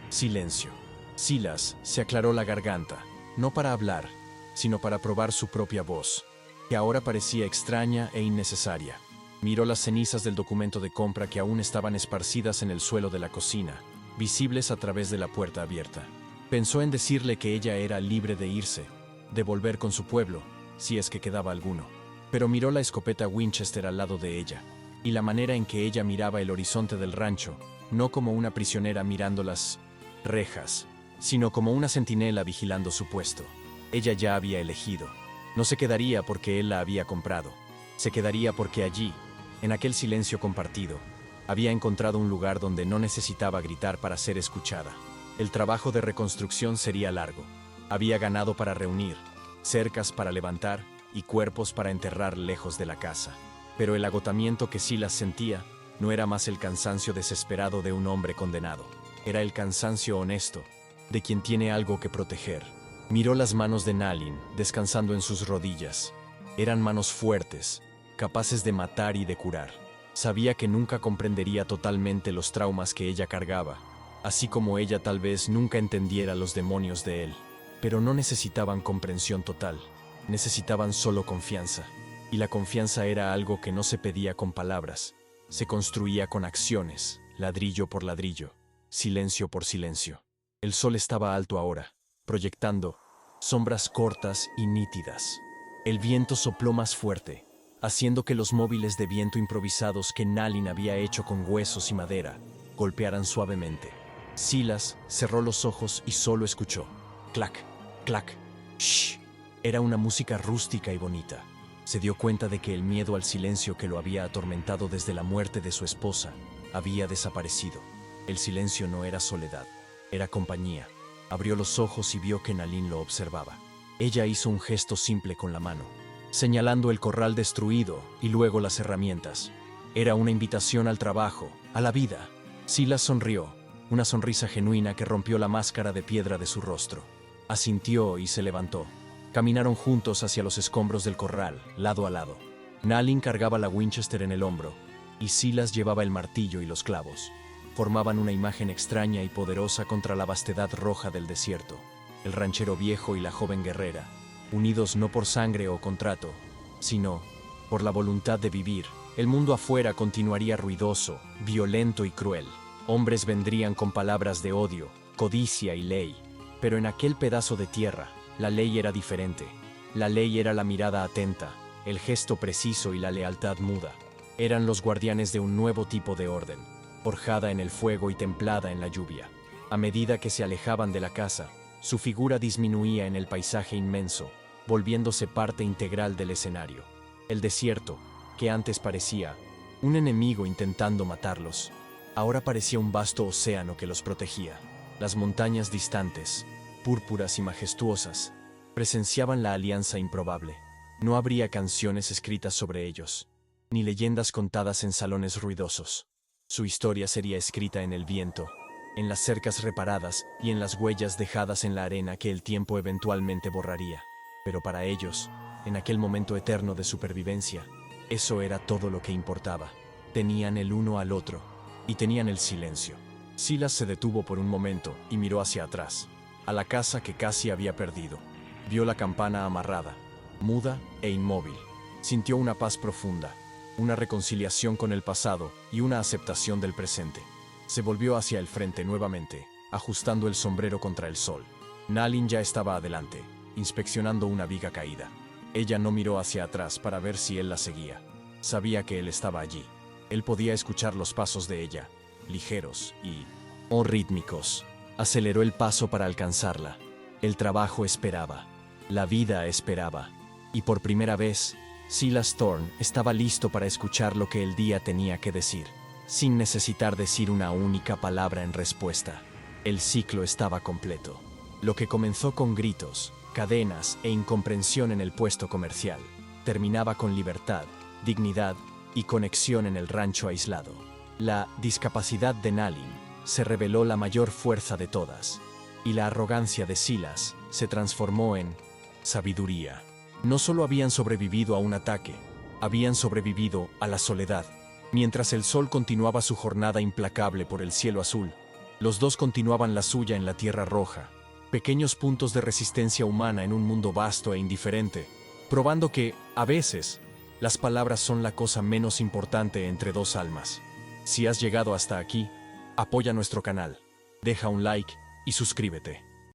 Speaker 1: Silencio. Silas se aclaró la garganta, no para hablar, sino para probar su propia voz, que ahora parecía extraña e innecesaria. Miró las cenizas del documento de compra que aún estaban esparcidas en el suelo de la cocina, visibles a través de la puerta abierta. Pensó en decirle que ella era libre de irse, de volver con su pueblo, si es que quedaba alguno. Pero miró la escopeta Winchester al lado de ella, y la manera en que ella miraba el horizonte del rancho, no como una prisionera mirando las rejas, sino como una centinela vigilando su puesto. Ella ya había elegido. No se quedaría porque él la había comprado. Se quedaría porque allí, en aquel silencio compartido, había encontrado un lugar donde no necesitaba gritar para ser escuchada. El trabajo de reconstrucción sería largo. Había ganado para reunir, cercas para levantar y cuerpos para enterrar lejos de la casa. Pero el agotamiento que Silas sentía no era más el cansancio desesperado de un hombre condenado. Era el cansancio honesto, de quien tiene algo que proteger. Miró las manos de Nalin, descansando en sus rodillas. Eran manos fuertes, capaces de matar y de curar. Sabía que nunca comprendería totalmente los traumas que ella cargaba, así como ella tal vez nunca entendiera los demonios de él. Pero no necesitaban comprensión total, necesitaban solo confianza. Y la confianza era algo que no se pedía con palabras, se construía con acciones, ladrillo por ladrillo, silencio por silencio. El sol estaba alto ahora, proyectando sombras cortas y nítidas. El viento sopló más fuerte, haciendo que los móviles de viento improvisados que Nalin había hecho con huesos y madera golpearan suavemente. Silas cerró los ojos y solo escuchó clac, clac, shh. Era una música rústica y bonita. Se dio cuenta de que el miedo al silencio que lo había atormentado desde la muerte de su esposa había desaparecido. El silencio no era soledad, era compañía. Abrió los ojos y vio que Nalin lo observaba. Ella hizo un gesto simple con la mano, señalando el corral destruido y luego las herramientas. Era una invitación al trabajo, a la vida. Silas sonrió, una sonrisa genuina que rompió la máscara de piedra de su rostro. Asintió y se levantó. Caminaron juntos hacia los escombros del corral, lado a lado. Nalin cargaba la Winchester en el hombro, y Silas llevaba el martillo y los clavos. Formaban una imagen extraña y poderosa contra la vastedad roja del desierto. El ranchero viejo y la joven guerrera, unidos no por sangre o contrato, sino por la voluntad de vivir. El mundo afuera continuaría ruidoso, violento y cruel. Hombres vendrían con palabras de odio, codicia y ley. Pero en aquel pedazo de tierra, la ley era diferente. La ley era la mirada atenta, el gesto preciso y la lealtad muda. Eran los guardianes de un nuevo tipo de orden, forjada en el fuego y templada en la lluvia. A medida que se alejaban de la casa, su figura disminuía en el paisaje inmenso, volviéndose parte integral del escenario. El desierto, que antes parecía un enemigo intentando matarlos, ahora parecía un vasto océano que los protegía. Las montañas distantes, púrpuras y majestuosas, presenciaban la alianza improbable. No habría canciones escritas sobre ellos, ni leyendas contadas en salones ruidosos. Su historia sería escrita en el viento, en las cercas reparadas y en las huellas dejadas en la arena que el tiempo eventualmente borraría. Pero para ellos, en aquel momento eterno de supervivencia, eso era todo lo que importaba. Tenían el uno al otro, y tenían el silencio. Silas se detuvo por un momento y miró hacia atrás, a la casa que casi había perdido. Vio la campana amarrada, muda e inmóvil. Sintió una paz profunda, una reconciliación con el pasado y una aceptación del presente. Se volvió hacia el frente nuevamente, ajustando el sombrero contra el sol. Nalin ya estaba adelante, inspeccionando una viga caída. Ella no miró hacia atrás para ver si él la seguía. Sabía que él estaba allí. Él podía escuchar los pasos de ella, ligeros y rítmicos. Aceleró el paso para alcanzarla. El trabajo esperaba. La vida esperaba. Y por primera vez, Silas Thorne estaba listo para escuchar lo que el día tenía que decir, sin necesitar decir una única palabra en respuesta. El ciclo estaba completo. Lo que comenzó con gritos, cadenas e incomprensión en el puesto comercial, terminaba con libertad, dignidad y conexión en el rancho aislado. La discapacidad de Nalin se reveló la mayor fuerza de todas, y la arrogancia de Silas se transformó en sabiduría. No solo habían sobrevivido a un ataque, habían sobrevivido a la soledad. Mientras el sol continuaba su jornada implacable por el cielo azul, los dos continuaban la suya en la tierra roja, pequeños puntos de resistencia humana en un mundo vasto e indiferente, probando que, a veces, las palabras son la cosa menos importante entre dos almas. Si has llegado hasta aquí, apoya nuestro canal, deja un like y suscríbete.